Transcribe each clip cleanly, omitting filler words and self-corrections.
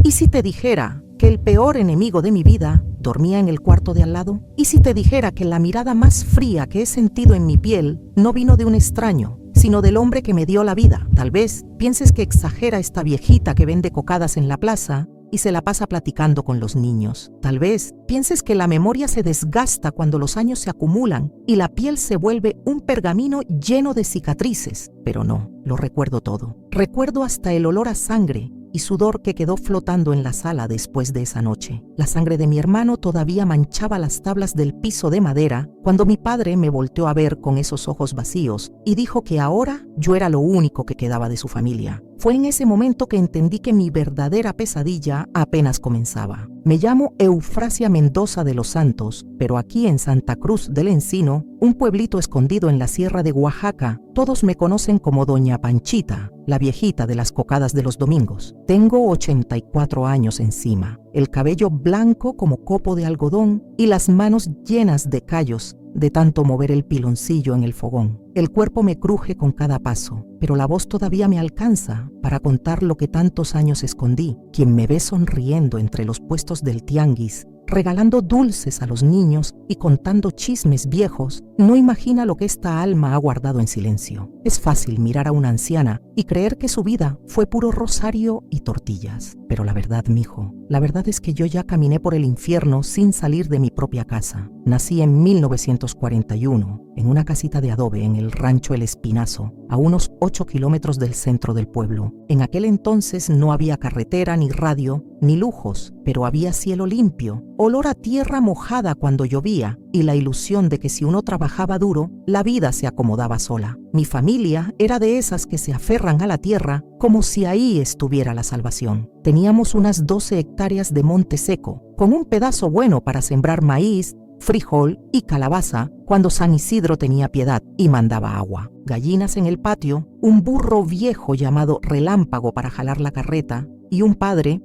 ¿Y si te dijera que el peor enemigo de mi vida dormía en el cuarto de al lado? ¿Y si te dijera que la mirada más fría que he sentido en mi piel no vino de un extraño, sino del hombre que me dio la vida? Tal vez pienses que exagera esta viejita que vende cocadas en la plaza y se la pasa platicando con los niños. Tal vez pienses que la memoria se desgasta cuando los años se acumulan y la piel se vuelve un pergamino lleno de cicatrices. Pero no, lo recuerdo todo. Recuerdo hasta el olor a sangre y sudor que quedó flotando en la sala después de esa noche. La sangre de mi hermano todavía manchaba las tablas del piso de madera cuando mi padre me volteó a ver con esos ojos vacíos y dijo que ahora yo era lo único que quedaba de su familia. Fue en ese momento que entendí que mi verdadera pesadilla apenas comenzaba. Me llamo Eufrasia Mendoza de los Santos, pero aquí en Santa Cruz del Encino, un pueblito escondido en la sierra de Oaxaca, todos me conocen como Doña Panchita, la viejita de las cocadas de los domingos. Tengo 84 años encima, el cabello blanco como copo de algodón y las manos llenas de callos de tanto mover el piloncillo en el fogón. El cuerpo me cruje con cada paso, pero la voz todavía me alcanza para contar lo que tantos años escondí. Quien me ve sonriendo entre los puestos del tianguis, regalando dulces a los niños y contando chismes viejos, no imagina lo que esta alma ha guardado en silencio. Es fácil mirar a una anciana y creer que su vida fue puro rosario y tortillas. Pero la verdad, mijo, la verdad es que yo ya caminé por el infierno sin salir de mi propia casa. Nací en 1941, en una casita de adobe en el rancho El Espinazo, a unos 8 kilómetros del centro del pueblo. En aquel entonces no había carretera, ni radio, ni lujos, pero había cielo limpio, olor a tierra mojada cuando llovía y la ilusión de que si uno trabajaba duro, la vida se acomodaba sola. Mi familia era de esas que se aferran a la tierra como si ahí estuviera la salvación. Teníamos unas 12 hectáreas de monte seco, con un pedazo bueno para sembrar maíz, frijol y calabaza cuando San Isidro tenía piedad y mandaba agua. Gallinas en el patio, un burro viejo llamado Relámpago para jalar la carreta y un padre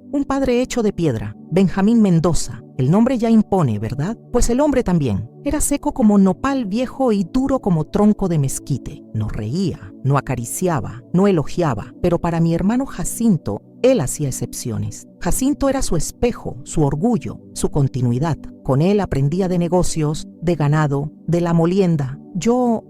hecho de piedra, Benjamín Mendoza. El nombre ya impone, ¿verdad? Pues el hombre también. Era seco como nopal viejo y duro como tronco de mezquite. No reía, no acariciaba, no elogiaba, pero para mi hermano Jacinto, él hacía excepciones. Jacinto era su espejo, su orgullo, su continuidad. Con él aprendía de negocios, de ganado, de la molienda. Yo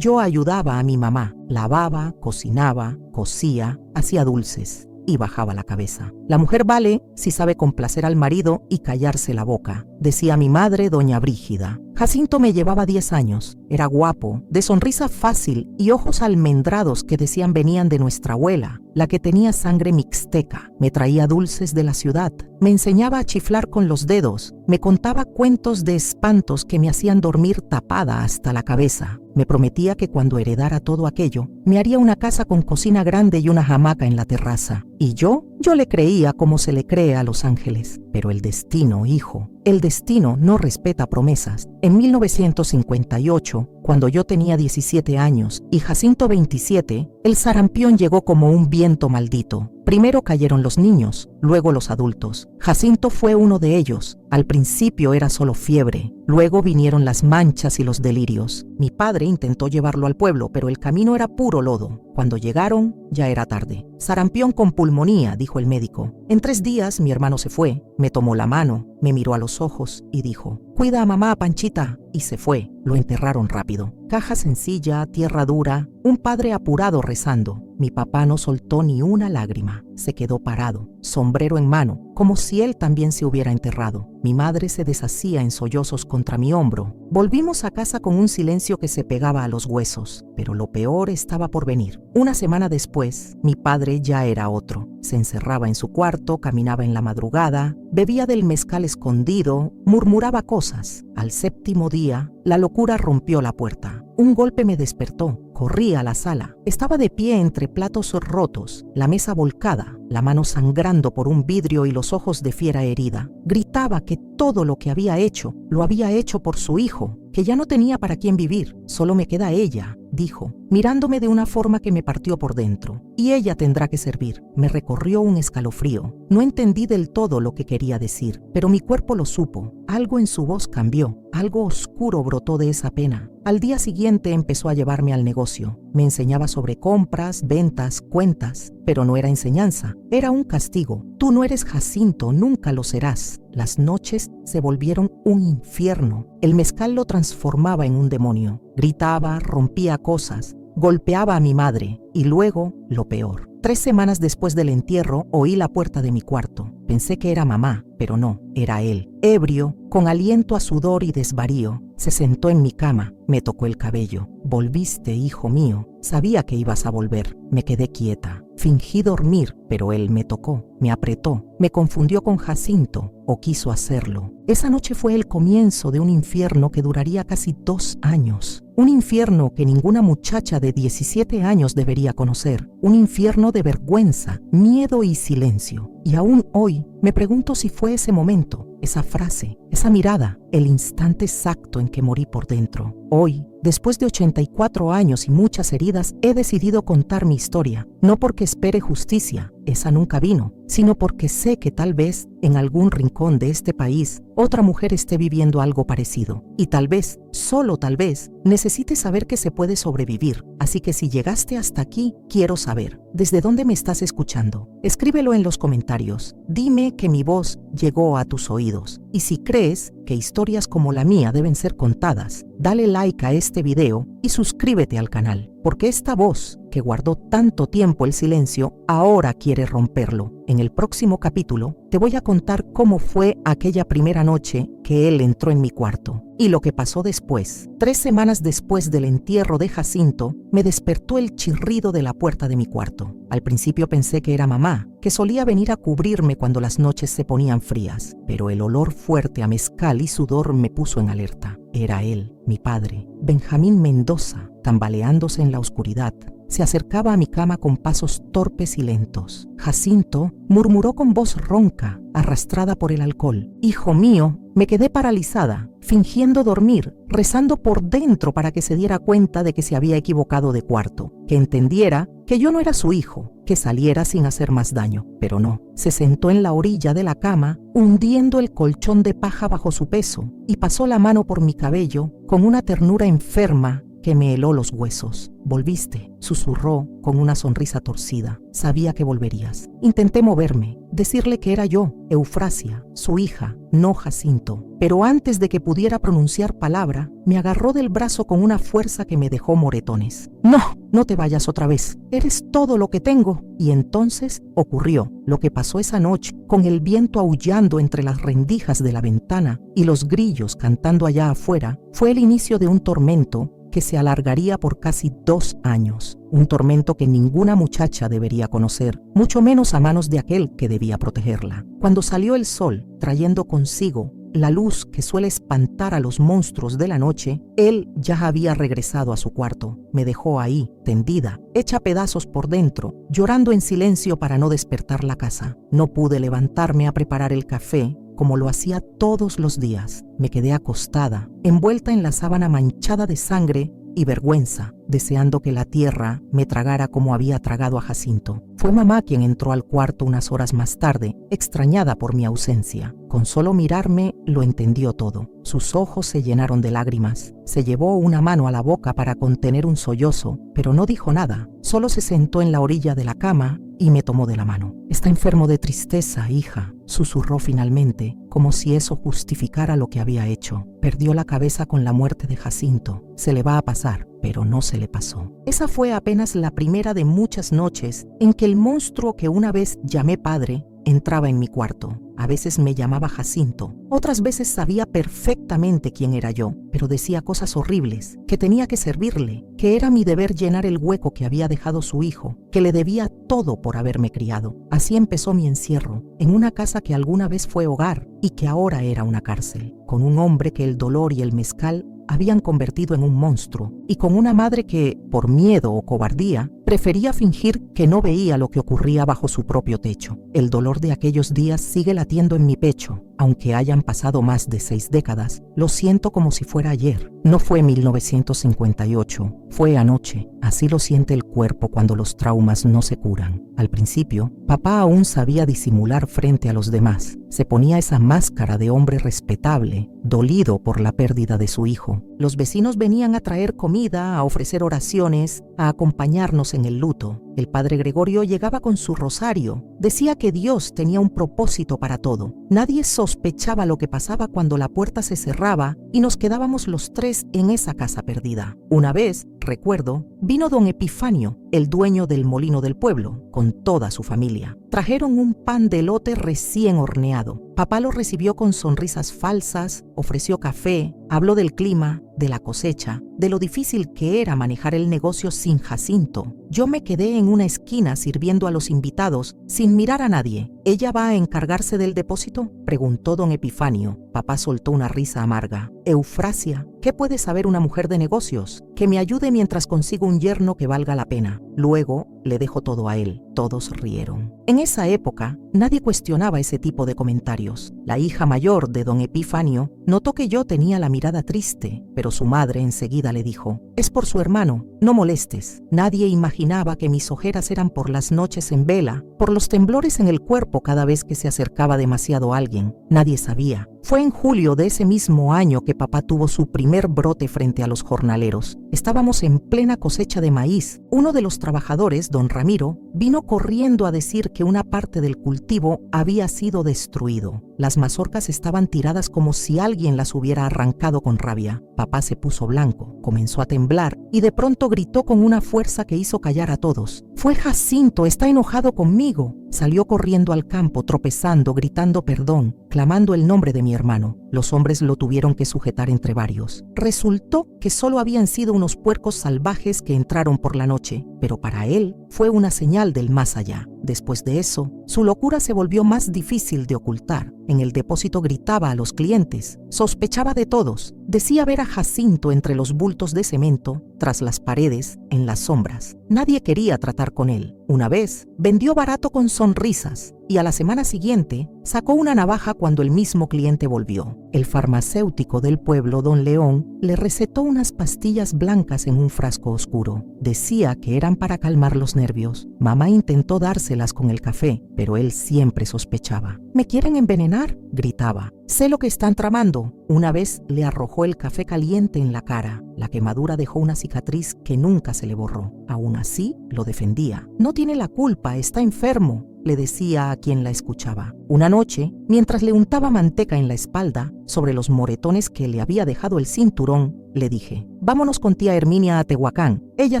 ayudaba a mi mamá. Lavaba, cocinaba, cosía, hacía dulces y bajaba la cabeza. La mujer vale si sabe complacer al marido y callarse la boca, decía mi madre, doña Brígida. Jacinto me llevaba 10 años. Era guapo, de sonrisa fácil y ojos almendrados que decían venían de nuestra abuela, la que tenía sangre mixteca. Me traía dulces de la ciudad, me enseñaba a chiflar con los dedos, me contaba cuentos de espantos que me hacían dormir tapada hasta la cabeza. Me prometía que cuando heredara todo aquello, me haría una casa con cocina grande y una hamaca en la terraza. Y yo le creía como se le cree a los ángeles. Pero el destino, hijo, el destino no respeta promesas. En 1958, cuando yo tenía 17 años y Jacinto 27, el sarampión llegó como un viento maldito. Primero cayeron los niños, luego los adultos. Jacinto fue uno de ellos. Al principio era solo fiebre, luego vinieron las manchas y los delirios. Mi padre intentó llevarlo al pueblo, pero el camino era puro lodo. Cuando llegaron, ya era tarde. Sarampión con pulmonía, dijo el médico. En 3 días mi hermano se fue, me tomó la mano, me miró a los ojos y dijo: «Cuida a mamá, Panchita», y se fue. Lo enterraron rápido. Caja sencilla, tierra dura, un padre apurado rezando. Mi papá no soltó ni una lágrima. Se quedó parado, sombrero en mano, como si él también se hubiera enterrado. Mi madre se deshacía en sollozos contra mi hombro. Volvimos a casa con un silencio que se pegaba a los huesos, pero lo peor estaba por venir. Una semana después, mi padre ya era otro. Se encerraba en su cuarto, caminaba en la madrugada, bebía del mezcal escondido, murmuraba cosas. Al 7º día, la locura rompió la puerta. Un golpe me despertó. Corrí a la sala. Estaba de pie entre platos rotos, la mesa volcada, la mano sangrando por un vidrio y los ojos de fiera herida. Gritaba que todo lo que había hecho, lo había hecho por su hijo, que ya no tenía para quién vivir, solo me queda ella, dijo, mirándome de una forma que me partió por dentro. Y ella tendrá que servir. Me recorrió un escalofrío. No entendí del todo lo que quería decir, pero mi cuerpo lo supo. Algo en su voz cambió, algo oscuro brotó de esa pena. Al día siguiente empezó a llevarme al negocio. Me enseñaba sobre compras, ventas, cuentas, pero no era enseñanza, era un castigo. Tú no eres Jacinto, nunca lo serás. Las noches se volvieron un infierno. El mezcal lo transformaba en un demonio. Gritaba, rompía cosas, golpeaba a mi madre y luego, lo peor. 3 semanas después del entierro, oí la puerta de mi cuarto. Pensé que era mamá, pero no, era él. Ebrio, con aliento a sudor y desvarío, se sentó en mi cama, me tocó el cabello. Volviste, hijo mío. Sabía que ibas a volver. Me quedé quieta. Fingí dormir, pero él me tocó, me apretó, me confundió con Jacinto, o quiso hacerlo. Esa noche fue el comienzo de un infierno que duraría casi 2 años. Un infierno que ninguna muchacha de 17 años debería conocer. Un infierno de vergüenza, miedo y silencio. Y aún hoy me pregunto si fue ese momento, esa frase, esa mirada, el instante exacto en que morí por dentro. Hoy, después de 84 años y muchas heridas, he decidido contar mi historia, no porque espere justicia, esa nunca vino, sino porque sé que tal vez, en algún rincón de este país, otra mujer esté viviendo algo parecido. Y tal vez, solo tal vez, necesites saber que se puede sobrevivir. Así que si llegaste hasta aquí, quiero saber, ¿desde dónde me estás escuchando? Escríbelo en los comentarios. Dime que mi voz llegó a tus oídos. Y si crees que historias como la mía deben ser contadas, dale like a este video y suscríbete al canal, porque esta voz, que guardó tanto tiempo el silencio, ahora quiere romperlo. En el próximo capítulo te voy a contar cómo fue aquella primera noche que él entró en mi cuarto y lo que pasó después. 3 semanas después del entierro de Jacinto, me despertó el chirrido de la puerta de mi cuarto. Al principio pensé que era mamá, que solía venir a cubrirme cuando las noches se ponían frías, pero el olor fuerte a mezcal y sudor me puso en alerta. Era él, mi padre, Benjamín Mendoza, tambaleándose en la oscuridad. Se acercaba a mi cama con pasos torpes y lentos. Jacinto murmuró con voz ronca, arrastrada por el alcohol. Hijo mío, me quedé paralizada, fingiendo dormir, rezando por dentro para que se diera cuenta de que se había equivocado de cuarto, que entendiera que yo no era su hijo, que saliera sin hacer más daño. Pero no, se sentó en la orilla de la cama, hundiendo el colchón de paja bajo su peso, y pasó la mano por mi cabello con una ternura enferma que me heló los huesos. Volviste, susurró con una sonrisa torcida. Sabía que volverías. Intenté moverme, decirle que era yo, Eufrasia, su hija, no Jacinto. Pero antes de que pudiera pronunciar palabra, me agarró del brazo con una fuerza que me dejó moretones. No, no te vayas otra vez. Eres todo lo que tengo. Y entonces ocurrió lo que pasó esa noche, con el viento aullando entre las rendijas de la ventana y los grillos cantando allá afuera. Fue el inicio de un tormento que se alargaría por casi 2 años. Un tormento que ninguna muchacha debería conocer, mucho menos a manos de aquel que debía protegerla. Cuando salió el sol, trayendo consigo la luz que suele espantar a los monstruos de la noche, él ya había regresado a su cuarto. Me dejó ahí, tendida, hecha pedazos por dentro, llorando en silencio para no despertar la casa. No pude levantarme a preparar el café, como lo hacía todos los días. Me quedé acostada, envuelta en la sábana manchada de sangre y vergüenza, deseando que la tierra me tragara como había tragado a Jacinto. Fue mamá quien entró al cuarto unas horas más tarde, extrañada por mi ausencia. Con solo mirarme lo entendió todo. Sus ojos se llenaron de lágrimas. Se llevó una mano a la boca para contener un sollozo, pero no dijo nada. Solo se sentó en la orilla de la cama y me tomó de la mano. Está enfermo de tristeza, hija, susurró finalmente, como si eso justificara lo que había hecho. Perdió la cabeza con la muerte de Jacinto. Se le va a pasar, pero no se le pasó. Esa fue apenas la primera de muchas noches en que el monstruo que una vez llamé padre entraba en mi cuarto. A veces me llamaba Jacinto, otras veces sabía perfectamente quién era yo, pero decía cosas horribles, que tenía que servirle, que era mi deber llenar el hueco que había dejado su hijo, que le debía todo por haberme criado. Así empezó mi encierro, en una casa que alguna vez fue hogar y que ahora era una cárcel, con un hombre que el dolor y el mezcal habían convertido en un monstruo, y con una madre que, por miedo o cobardía, prefería fingir que no veía lo que ocurría bajo su propio techo. El dolor de aquellos días sigue latiendo en mi pecho. Aunque hayan pasado más de 6 décadas, lo siento como si fuera ayer. No fue 1958, fue anoche. Así lo siente el cuerpo cuando los traumas no se curan. Al principio, papá aún sabía disimular frente a los demás. Se ponía esa máscara de hombre respetable, dolido por la pérdida de su hijo. Los vecinos venían a traer comida, a ofrecer oraciones, a acompañarnos en el luto. El padre Gregorio llegaba con su rosario. Decía que Dios tenía un propósito para todo. Nadie sospechaba lo que pasaba cuando la puerta se cerraba y nos quedábamos los 3 en esa casa perdida. Una vez, recuerdo, vino don Epifanio, el dueño del molino del pueblo, con toda su familia. Trajeron un pan de elote recién horneado. Papá lo recibió con sonrisas falsas, ofreció café, habló del clima, de la cosecha, de lo difícil que era manejar el negocio sin Jacinto. Yo me quedé en una esquina sirviendo a los invitados sin mirar a nadie. ¿Ella va a encargarse del depósito?, preguntó don Epifanio. Papá soltó una risa amarga. Eufrasia, ¿qué puede saber una mujer de negocios? Que me ayude mientras consigo un yerno que valga la pena. Luego le dejo todo a él. Todos rieron. En esa época, nadie cuestionaba ese tipo de comentarios. La hija mayor de don Epifanio notó que yo tenía la mirada triste, pero su madre enseguida le dijo: «Es por su hermano, no molestes». Nadie imaginaba que mis ojeras eran por las noches en vela, por los temblores en el cuerpo cada vez que se acercaba demasiado alguien. Nadie sabía. Fue en julio de ese mismo año que papá tuvo su primer brote frente a los jornaleros. Estábamos en plena cosecha de maíz. Uno de los trabajadores, don Ramiro, vino corriendo a decir que una parte del cultivo había sido destruido. Las mazorcas estaban tiradas como si alguien las hubiera arrancado con rabia. Papá se puso blanco, comenzó a temblar y de pronto gritó con una fuerza que hizo callar a todos: «Fue Jacinto, está enojado conmigo». Salió corriendo al campo, tropezando, gritando perdón, clamando el nombre de mi hermano. Los hombres lo tuvieron que sujetar entre varios. Resultó que solo habían sido unos puercos salvajes que entraron por la noche, pero para él fue una señal del más allá. Después de eso, su locura se volvió más difícil de ocultar. En el depósito gritaba a los clientes, sospechaba de todos, decía ver a Jacinto entre los bultos de cemento, tras las paredes, en las sombras. Nadie quería tratar con él. Una vez, vendió barato con sonrisas y a la semana siguiente sacó una navaja cuando el mismo cliente volvió. El farmacéutico del pueblo, don León, le recetó unas pastillas blancas en un frasco oscuro. Decía que eran para calmar los nervios. Mamá intentó dárselas con el café, pero él siempre sospechaba. «¿Me quieren envenenar?», gritaba. «Sé lo que están tramando». Una vez le arrojó el café caliente en la cara. La quemadura dejó una cicatriz que nunca se le borró. Aún así, lo defendía. «No tiene la culpa, está enfermo», le decía a quien la escuchaba. Una noche, mientras le untaba manteca en la espalda, sobre los moretones que le había dejado el cinturón, le dije: «Vámonos con tía Herminia a Tehuacán, ella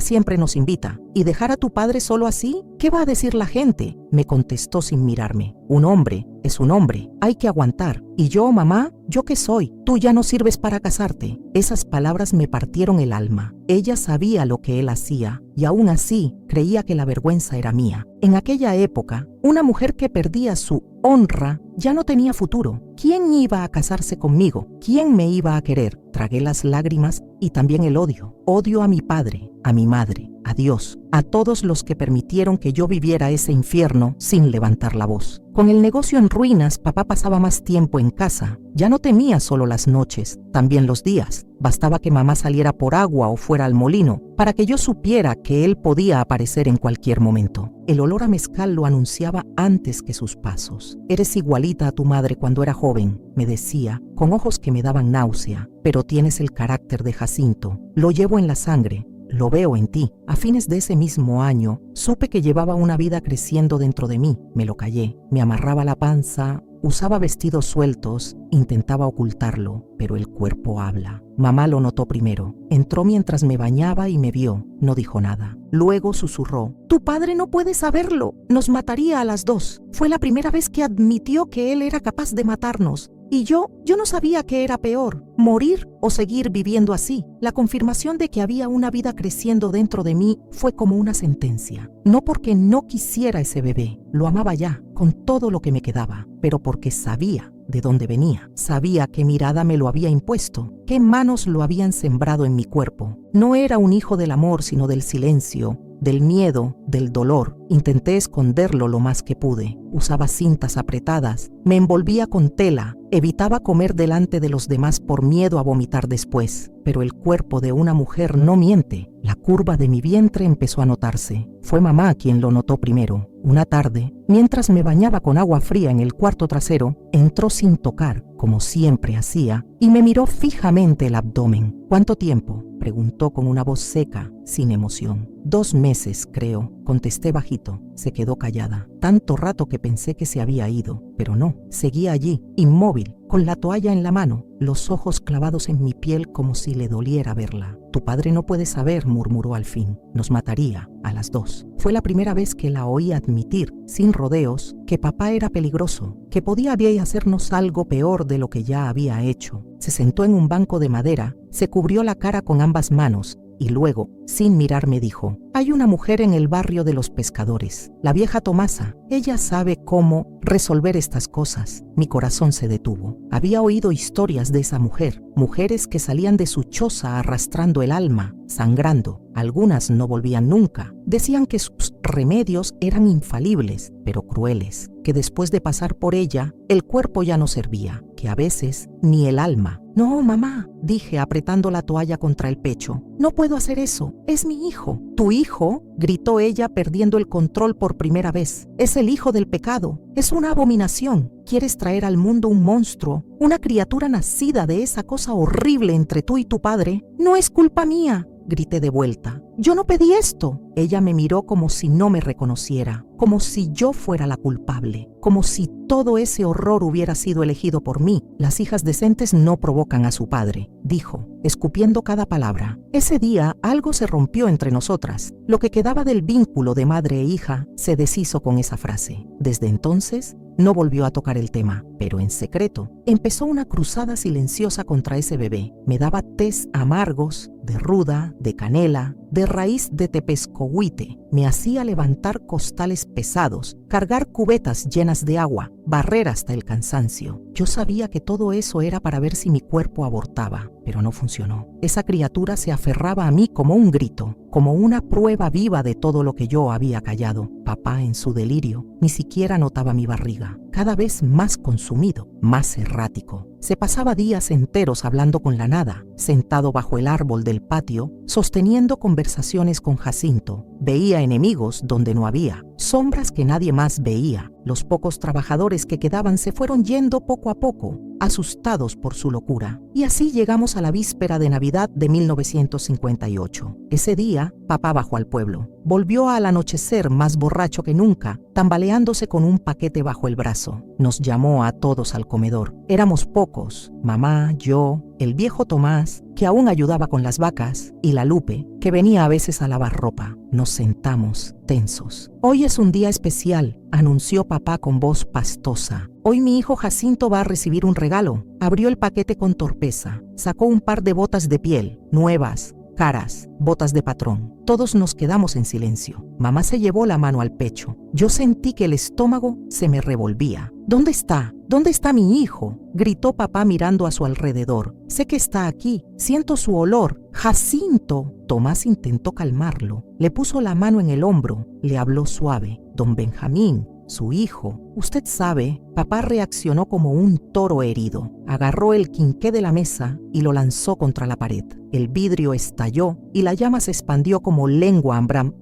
siempre nos invita. ¿Y dejar a tu padre solo así? ¿Qué va a decir la gente?», me contestó sin mirarme. «Un hombre es un hombre, hay que aguantar. ¿Y yo, mamá? ¿Yo qué soy? Tú ya no sirves para casarte». Esas palabras me partieron el alma. Ella sabía lo que él hacía y aún así creía que la vergüenza era mía. En aquella época, una mujer que perdía su honra ya no tenía futuro. ¿Quién iba a casarse conmigo? ¿Quién me iba a querer? Tragué las lágrimas y también el odio. Odio a mi padre, a mi madre, a Dios, a todos los que permitieron que yo viviera ese infierno sin levantar la voz. Con el negocio en ruinas, papá pasaba más tiempo en casa. Ya no temía solo las noches, también los días. Bastaba que mamá saliera por agua o fuera al molino para que yo supiera que él podía aparecer en cualquier momento. El olor a mezcal lo anunciaba antes que sus pasos. «Eres igualita a tu madre cuando era joven», me decía, con ojos que me daban náusea. «Pero tienes el carácter de Jacinto. Lo llevo en la sangre. Lo veo en ti». A fines de ese mismo año, supe que llevaba una vida creciendo dentro de mí. Me lo callé. Me amarraba la panza, usaba vestidos sueltos, intentaba ocultarlo, pero el cuerpo habla. Mamá lo notó primero. Entró mientras me bañaba y me vio. No dijo nada. Luego susurró: «Tu padre no puede saberlo. Nos mataría a las dos». Fue la primera vez que admitió que él era capaz de matarnos. Y yo no sabía qué era peor, morir o seguir viviendo así. La confirmación de que había una vida creciendo dentro de mí fue como una sentencia. No porque no quisiera ese bebé, lo amaba ya, con todo lo que me quedaba, pero porque sabía de dónde venía. Sabía qué mirada me lo había impuesto, qué manos lo habían sembrado en mi cuerpo. No era un hijo del amor, sino del silencio, del miedo, del dolor. Intenté esconderlo lo más que pude. Usaba cintas apretadas, me envolvía con tela, evitaba comer delante de los demás por miedo a vomitar después. Pero el cuerpo de una mujer no miente. La curva de mi vientre empezó a notarse. Fue mamá quien lo notó primero. Una tarde, mientras me bañaba con agua fría en el cuarto trasero, entró sin tocar, como siempre hacía, y me miró fijamente el abdomen. ¿Cuánto tiempo?, preguntó con una voz seca, sin emoción. 2 meses, creo, contesté bajito. Se quedó callada. Tanto rato que pensé que se había ido, pero no, seguía allí, inmóvil, con la toalla en la mano, los ojos clavados en mi piel como si le doliera verla. Tu padre no puede saber, murmuró al fin. Nos mataría a las 2. Fue la primera vez que la oí admitir, sin rodeos, que papá era peligroso, que podía hacernos algo peor de lo que ya había hecho. Se sentó en un banco de madera, se cubrió la cara con ambas manos y luego, sin mirarme, dijo: hay una mujer en el barrio de los pescadores, la vieja Tomasa. Ella sabe cómo resolver estas cosas. Mi corazón se detuvo. Había oído historias de esa mujer, mujeres que salían de su choza arrastrando el alma, sangrando. Algunas no volvían nunca. Decían que sus remedios eran infalibles, pero crueles, que después de pasar por ella, el cuerpo ya no servía, que a veces ni el alma. No, mamá, dije apretando la toalla contra el pecho. No puedo hacer eso. Es mi hijo. ¿Tu hijo?, gritó ella perdiendo el control por primera vez. Es el hijo del pecado. Es una abominación. Quieres traer al mundo un monstruo, una criatura nacida de esa cosa horrible entre tú y tu padre. No es culpa mía, grité de vuelta. Yo no pedí esto. Ella me miró como si no me reconociera, como si yo fuera la culpable, como si todo ese horror hubiera sido elegido por mí. Las hijas decentes no provocan a su padre, dijo, escupiendo cada palabra. Ese día algo se rompió entre nosotras. Lo que quedaba del vínculo de madre e hija se deshizo con esa frase. Desde entonces no volvió a tocar el tema, pero en secreto empezó una cruzada silenciosa contra ese bebé. Me daba tés amargos, de ruda, de canela, de raíz de tepescohuite. Me hacía levantar costales pesados, cargar cubetas llenas de agua, barrer hasta el cansancio. Yo sabía que todo eso era para ver si mi cuerpo abortaba, pero no funcionó. Esa criatura se aferraba a mí como un grito, como una prueba viva de todo lo que yo había callado. Papá, en su delirio, ni siquiera notaba mi barriga, cada vez más consumido, más errático. Se pasaba días enteros hablando con la nada, sentado bajo el árbol del patio, sosteniendo conversaciones con Jacinto. Veía enemigos donde no había, sombras que nadie más veía. Los pocos trabajadores que quedaban se fueron yendo poco a poco, asustados por su locura. Y así llegamos a la víspera de Navidad de 1958. Ese día, papá bajó al pueblo. Volvió al anochecer más borracho que nunca, tambaleándose con un paquete bajo el brazo. Nos llamó a todos al comedor. Éramos pocos, mamá, yo, el viejo Tomás, que aún ayudaba con las vacas, y la Lupe, que venía a veces a lavar ropa. Nos sentamos, tensos. Hoy es un día especial, anunció papá con voz pastosa. Hoy mi hijo Jacinto va a recibir un regalo. Abrió el paquete con torpeza. Sacó un par de botas de piel, nuevas, caras, botas de patrón. Todos nos quedamos en silencio. Mamá se llevó la mano al pecho. Yo sentí que el estómago se me revolvía. ¿Dónde está? ¿Dónde está mi hijo?, gritó papá mirando a su alrededor. Sé que está aquí. Siento su olor. ¡Jacinto! Tomás intentó calmarlo. Le puso la mano en el hombro. Le habló suave. Don Benjamín, su hijo. Usted sabe, papá reaccionó como un toro herido. Agarró el quinqué de la mesa y lo lanzó contra la pared. El vidrio estalló y la llama se expandió como lengua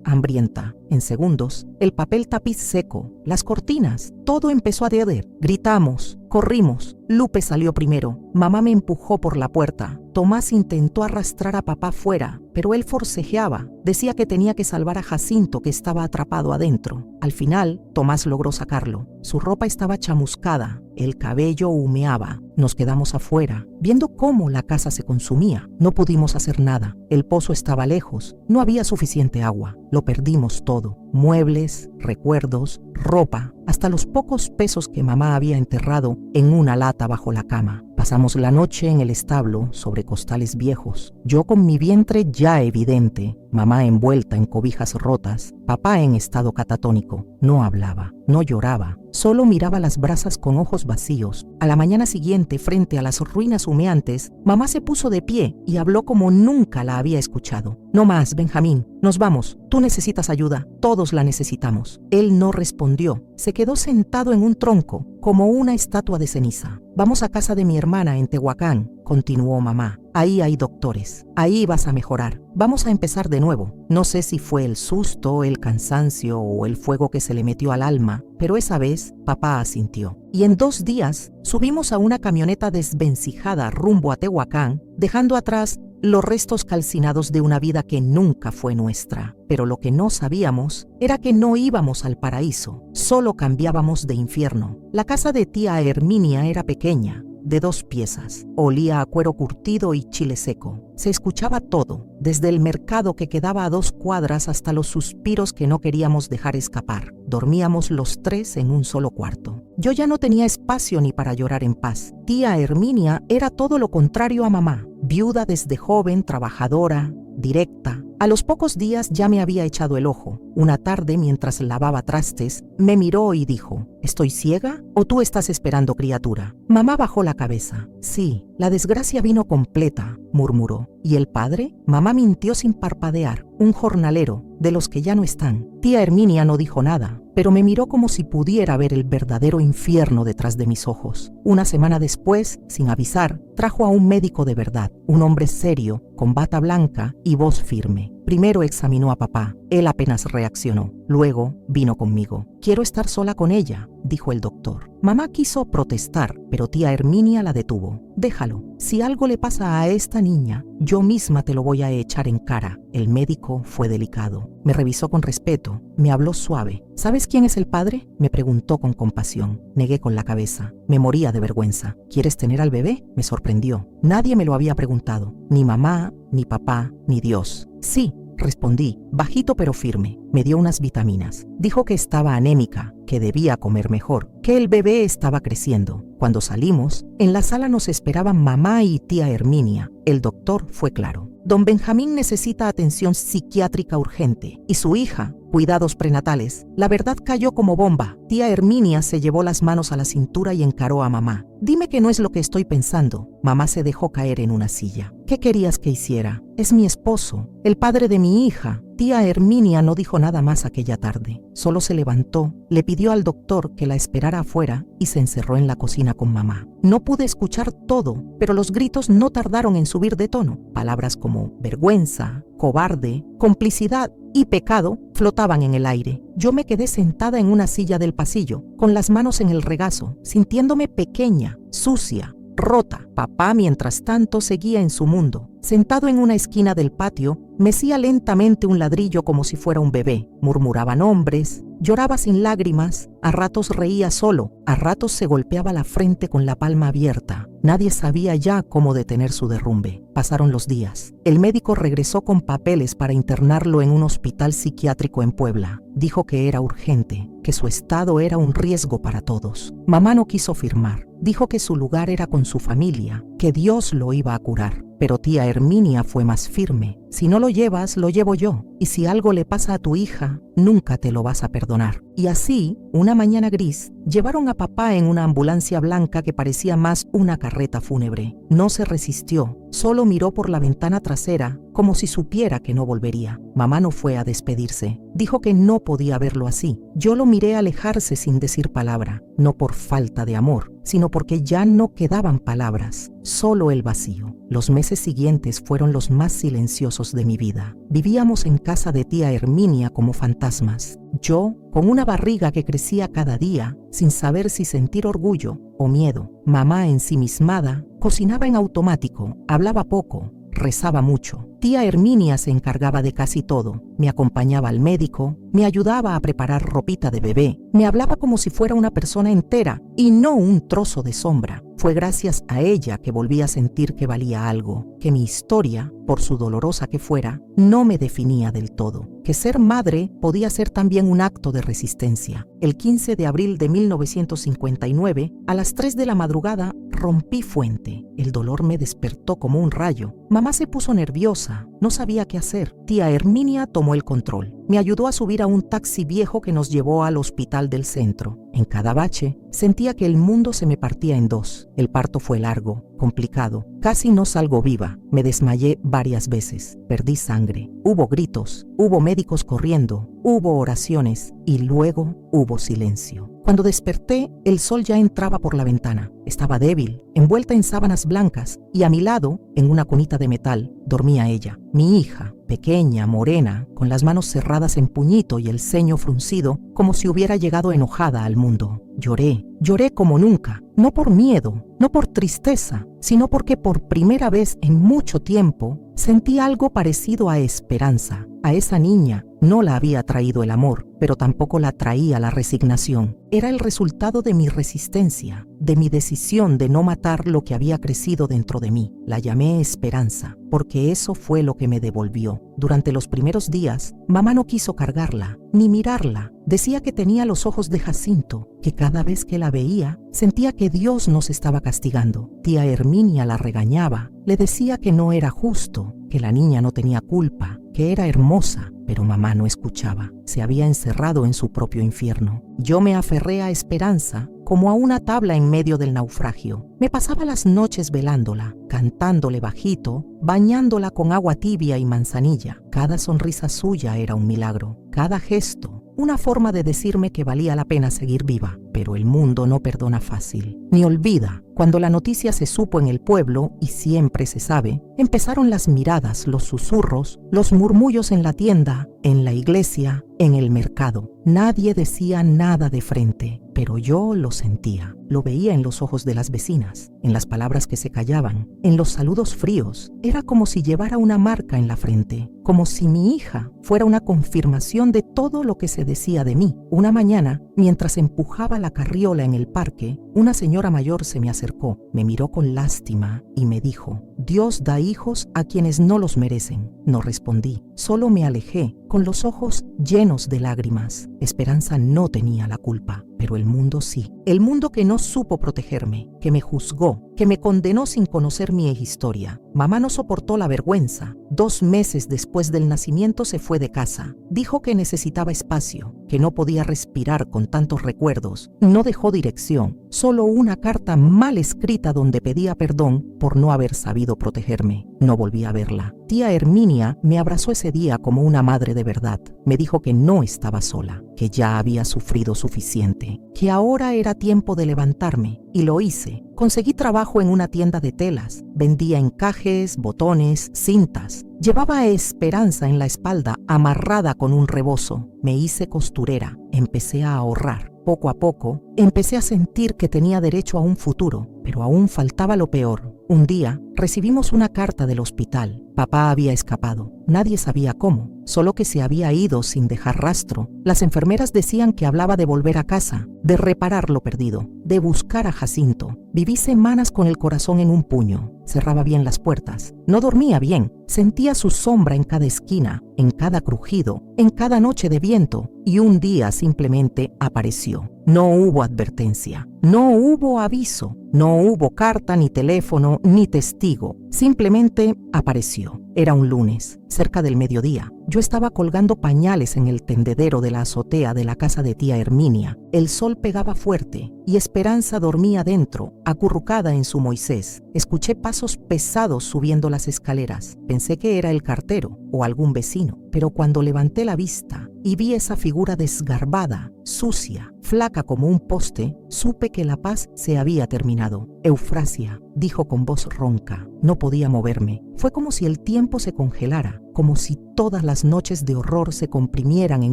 hambrienta. En segundos, el papel tapiz seco, las cortinas, todo empezó a arder. Gritamos, corrimos. Lupe salió primero. Mamá me empujó por la puerta. Tomás intentó arrastrar a papá fuera, pero él forcejeaba. Decía que tenía que salvar a Jacinto, que estaba atrapado adentro. Al final, Tomás logró sacarlo. Su ropa estaba chamuscada, el cabello humeaba. Nos quedamos afuera, viendo cómo la casa se consumía. No pudimos hacer nada. El pozo estaba lejos. No había suficiente agua. Lo perdimos todo. Muebles, recuerdos, ropa, hasta los pocos pesos que mamá había enterrado en una lata bajo la cama. Pasamos la noche en el establo sobre costales viejos. Yo con mi vientre ya evidente, mamá envuelta en cobijas rotas, papá en estado catatónico. No hablaba, no lloraba, solo miraba las brasas con ojos vacíos. A la mañana siguiente, frente a las ruinas humeantes, mamá se puso de pie y habló como nunca la había escuchado. No más, Benjamín, nos vamos. Tú necesitas ayuda, todos la necesitamos. Él no respondió, se quedó sentado en un tronco, como una estatua de ceniza. Vamos a casa de mi hermana en Tehuacán, continuó mamá. Ahí hay doctores, ahí vas a mejorar. Vamos a empezar de nuevo. No sé si fue el susto, el cansancio o el fuego que se le metió al alma, pero esa vez papá asintió. Y en 2 días subimos a una camioneta desvencijada rumbo a Tehuacán, dejando atrás los restos calcinados de una vida que nunca fue nuestra. Pero lo que no sabíamos era que no íbamos al paraíso, solo cambiábamos de infierno. La casa de tía Herminia era pequeña, de 2 piezas. Olía a cuero curtido y chile seco. Se escuchaba todo, desde el mercado que quedaba a 2 cuadras hasta los suspiros que no queríamos dejar escapar. Dormíamos los 3 en un solo cuarto. Yo ya no tenía espacio ni para llorar en paz. Tía Herminia era todo lo contrario a mamá. Viuda desde joven, trabajadora, directa. A los pocos días ya me había echado el ojo. Una tarde, mientras lavaba trastes, me miró y dijo: ¿Estoy ciega o tú estás esperando, criatura? Mamá bajó la cabeza. Sí, la desgracia vino completa, murmuró. ¿Y el padre? Mamá mintió sin parpadear. Un jornalero, de los que ya no están. Tía Herminia no dijo nada, pero me miró como si pudiera ver el verdadero infierno detrás de mis ojos. Una semana después, sin avisar, trajo a un médico de verdad, un hombre serio, con bata blanca y voz firme. Primero examinó a papá. Él apenas reaccionó. Luego vino conmigo. Quiero estar sola con ella, dijo el doctor. Mamá quiso protestar, pero tía Herminia la detuvo. Déjalo. Si algo le pasa a esta niña, yo misma te lo voy a echar en cara. El médico fue delicado. Me revisó con respeto. Me habló suave. ¿Sabes quién es el padre?, me preguntó con compasión. Negué con la cabeza. Me moría de vergüenza. ¿Quieres tener al bebé?, me sorprendió. Nadie me lo había preguntado. Ni mamá, ni papá, ni Dios. Sí, respondí, bajito pero firme. Me dio unas vitaminas. Dijo que estaba anémica, que debía comer mejor, que el bebé estaba creciendo. Cuando salimos, en la sala nos esperaban mamá y tía Herminia. El doctor fue claro. Don Benjamín necesita atención psiquiátrica urgente y su hija, cuidados prenatales. La verdad cayó como bomba. Tía Herminia se llevó las manos a la cintura y encaró a mamá. Dime que no es lo que estoy pensando. Mamá se dejó caer en una silla. ¿Qué querías que hiciera? Es mi esposo, el padre de mi hija. Tía Herminia no dijo nada más aquella tarde. Solo se levantó, le pidió al doctor que la esperara afuera y se encerró en la cocina con mamá. No pude escuchar todo, pero los gritos no tardaron en subir de tono. Palabras como vergüenza, cobarde, complicidad y pecado flotaban en el aire. Yo me quedé sentada en una silla del pasillo, con las manos en el regazo, sintiéndome pequeña, sucia, rota. Papá, mientras tanto, seguía en su mundo. Sentado en una esquina del patio, mecía lentamente un ladrillo como si fuera un bebé. Murmuraba nombres, lloraba sin lágrimas, a ratos reía solo, a ratos se golpeaba la frente con la palma abierta. Nadie sabía ya cómo detener su derrumbe. Pasaron los días. El médico regresó con papeles para internarlo en un hospital psiquiátrico en Puebla. Dijo que era urgente, que su estado era un riesgo para todos. Mamá no quiso firmar. Dijo que su lugar era con su familia, que Dios lo iba a curar. Pero tía Herminia fue más firme. Si no lo llevas, lo llevo yo. Y si algo le pasa a tu hija, nunca te lo vas a perdonar. Y así, una mañana gris, llevaron a papá en una ambulancia blanca que parecía más una carreta fúnebre. No se resistió, solo miró por la ventana trasera, como si supiera que no volvería. Mamá no fue a despedirse. Dijo que no podía verlo así. Yo lo miré alejarse sin decir palabra, no por falta de amor, sino porque ya no quedaban palabras, solo el vacío. Los meses siguientes fueron los más silenciosos de mi vida. Vivíamos en casa de tía Herminia como fantasmas. Yo, con una barriga que crecía cada día, sin saber si sentir orgullo o miedo. Mamá, ensimismada, cocinaba en automático, hablaba poco, rezaba mucho. Tía Herminia se encargaba de casi todo. Me acompañaba al médico, me ayudaba a preparar ropita de bebé, me hablaba como si fuera una persona entera y no un trozo de sombra. Fue gracias a ella que volví a sentir que valía algo, que mi historia, por su dolorosa que fuera, no me definía del todo, que ser madre podía ser también un acto de resistencia. El 15 de abril de 1959, a las 3 de la madrugada, rompí fuente. El dolor me despertó como un rayo. Mamá se puso nerviosa, no sabía qué hacer. Tía Herminia tomó el control. Me ayudó a subir a un taxi viejo que nos llevó al hospital del centro. En cada bache sentía que el mundo se me partía en dos. El parto fue largo, complicado. Casi no salgo viva. Me desmayé varias veces. Perdí sangre. Hubo gritos, hubo médicos corriendo, hubo oraciones y luego hubo silencio. Cuando desperté, el sol ya entraba por la ventana. Estaba débil, envuelta en sábanas blancas, y a mi lado, en una cunita de metal, dormía ella, mi hija, pequeña, morena, con las manos cerradas en puñito y el ceño fruncido, como si hubiera llegado enojada al mundo. Lloré como nunca, no por miedo, no por tristeza, sino porque por primera vez en mucho tiempo sentí algo parecido a esperanza. A esa niña no la había traído el amor, pero tampoco la traía la resignación. Era el resultado de mi resistencia, de mi decisión de no matar lo que había crecido dentro de mí. La llamé esperanza, porque eso fue lo que me devolvió. Durante los primeros días, mamá no quiso cargarla, ni mirarla. Decía que tenía los ojos de Jacinto, que cada vez que la veía, sentía que Dios nos estaba castigando. Tía Herminia la regañaba, le decía que no era justo, que la niña no tenía culpa, que era hermosa, pero mamá no escuchaba. Se había encerrado en su propio infierno. Yo me aferré a Esperanza como a una tabla en medio del naufragio. Me pasaba las noches velándola, cantándole bajito, bañándola con agua tibia y manzanilla. Cada sonrisa suya era un milagro, cada gesto una forma de decirme que valía la pena seguir viva. Pero el mundo no perdona fácil, ni olvida. Cuando la noticia se supo en el pueblo, y siempre se sabe, empezaron las miradas, los susurros, los murmullos en la tienda, en la iglesia, en el mercado. Nadie decía nada de frente, pero yo lo sentía. Lo veía en los ojos de las vecinas, en las palabras que se callaban, en los saludos fríos. Era como si llevara una marca en la frente, como si mi hija fuera una confirmación de todo lo que se decía de mí. Una mañana, mientras empujaba la carriola en el parque, una señora mayor se me acercó, me miró con lástima y me dijo: Dios da hijos a quienes no los merecen. No respondí, solo me alejé, con los ojos llenos de lágrimas. Esperanza no tenía la culpa, pero el mundo sí. El mundo que no supo protegerme, que me juzgó, que me condenó sin conocer mi historia. Mamá no soportó la vergüenza. 2 meses después del nacimiento se fue de casa. Dijo que necesitaba espacio, que no podía respirar con tantos recuerdos. No dejó dirección, solo una carta mal escrita donde pedía perdón por no haber sabido protegerme. No volví a verla. Tía Herminia me abrazó ese día como una madre de verdad. Me dijo que no estaba sola, que ya había sufrido suficiente, que ahora era tiempo de levantarme, y lo hice. Conseguí trabajo en una tienda de telas. Vendía encajes, botones, cintas. Llevaba a Esperanza en la espalda, amarrada con un rebozo. Me hice costurera. Empecé a ahorrar. Poco a poco, empecé a sentir que tenía derecho a un futuro, pero aún faltaba lo peor. Un día, recibimos una carta del hospital. Papá había escapado. Nadie sabía cómo, solo que se había ido sin dejar rastro. Las enfermeras decían que hablaba de volver a casa, de reparar lo perdido, de buscar a Jacinto. Viví semanas con el corazón en un puño. Cerraba bien las puertas. No dormía bien. Sentía su sombra en cada esquina, en cada crujido, en cada noche de viento. Y un día simplemente apareció. No hubo advertencia, no hubo aviso, no hubo carta, ni teléfono, ni testigo. Simplemente apareció. Era un lunes, cerca del mediodía. Yo estaba colgando pañales en el tendedero de la azotea de la casa de tía Herminia. El sol pegaba fuerte y Esperanza dormía dentro, acurrucada en su Moisés. Escuché pasos pesados subiendo las escaleras. Pensé que era el cartero o algún vecino, pero cuando levanté la vista y vi esa figura desgarbada, sucia, flaca como un poste, supe que la paz se había terminado. Eufrasia, dijo con voz ronca. No podía moverme. Fue como si el tiempo se congelara, como si todas las noches de horror se comprimieran en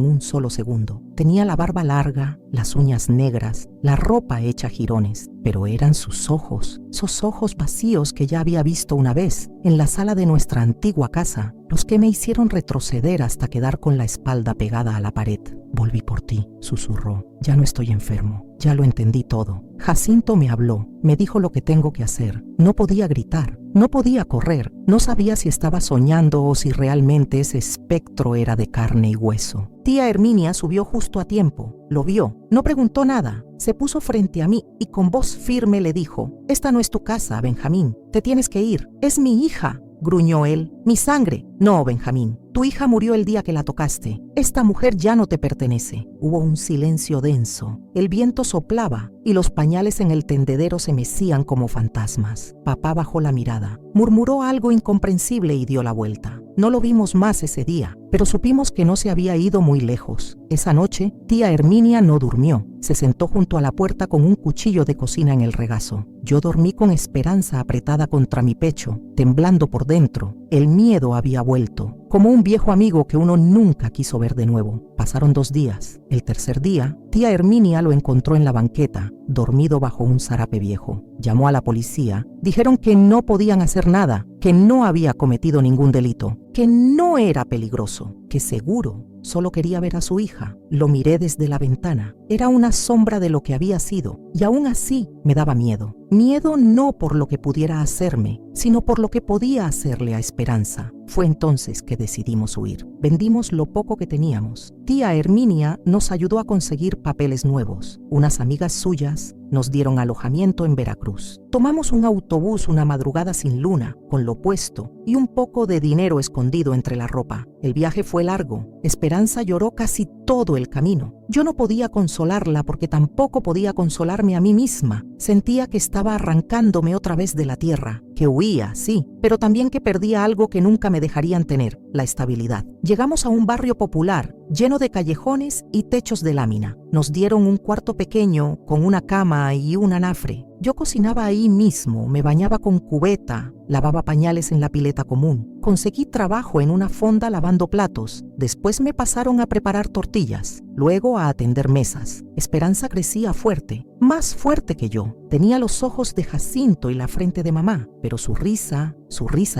un solo segundo. Tenía la barba larga, las uñas negras, la ropa hecha jirones, pero eran sus ojos, esos ojos vacíos que ya había visto una vez en la sala de nuestra antigua casa, los que me hicieron retroceder hasta quedar con la espalda pegada a la pared. Volví por ti, susurró. Ya no estoy enfermo, ya lo entendí todo. Jacinto me habló, me dijo lo que tengo que hacer. No podía gritar, no podía correr, no sabía si estaba soñando o si realmente ese espectro era de carne y hueso. Tía Herminia subió justo a tiempo, lo vio, no preguntó nada, se puso frente a mí y con voz firme le dijo: «Esta no es tu casa, Benjamín, te tienes que ir, es mi hija». gruñó él. Mi sangre. No, Benjamín. Tu hija murió el día que la tocaste. Esta mujer ya no te pertenece. Hubo un silencio denso. El viento soplaba y los pañales en el tendedero se mecían como fantasmas. Papá bajó la mirada, murmuró algo incomprensible y dio la vuelta. No lo vimos más ese día, pero supimos que no se había ido muy lejos. Esa noche, tía Herminia no durmió. Se sentó junto a la puerta con un cuchillo de cocina en el regazo. Yo dormí con Esperanza apretada contra mi pecho, temblando por dentro. El miedo había vuelto, como un viejo amigo que uno nunca quiso ver de nuevo. Pasaron 2 días. El tercer día, tía Herminia lo encontró en la banqueta, dormido bajo un zarape viejo. Llamó a la policía. Dijeron que no podían hacer nada, que no había cometido ningún delito, que no era peligroso, que seguro solo quería ver a su hija. Lo miré desde la ventana. Era una sombra de lo que había sido, y aún así me daba miedo. Miedo no por lo que pudiera hacerme, sino por lo que podía hacerle a Esperanza. Fue entonces que decidimos huir. Vendimos lo poco que teníamos. Tía Herminia nos ayudó a conseguir papeles nuevos. Unas amigas suyas nos dieron alojamiento en Veracruz. Tomamos un autobús una madrugada sin luna, con lo puesto y un poco de dinero escondido entre la ropa. El viaje fue largo. Esperanza lloró casi todo el camino. Yo no podía consolarla porque tampoco podía consolarme a mí misma. Sentía que estaba arrancándome otra vez de la tierra, que huía, sí, pero también que perdía algo que nunca me dejarían tener, la estabilidad. Llegamos a un barrio popular, lleno de callejones y techos de lámina. Nos dieron un cuarto pequeño con una cama y un anafre. Yo cocinaba ahí mismo, me bañaba con cubeta, lavaba pañales en la pileta común. Conseguí trabajo en una fonda lavando platos. Después me pasaron a preparar tortillas, luego a atender mesas. Esperanza crecía fuerte, más fuerte que yo. Tenía los ojos de Jacinto y la frente de mamá, pero su risa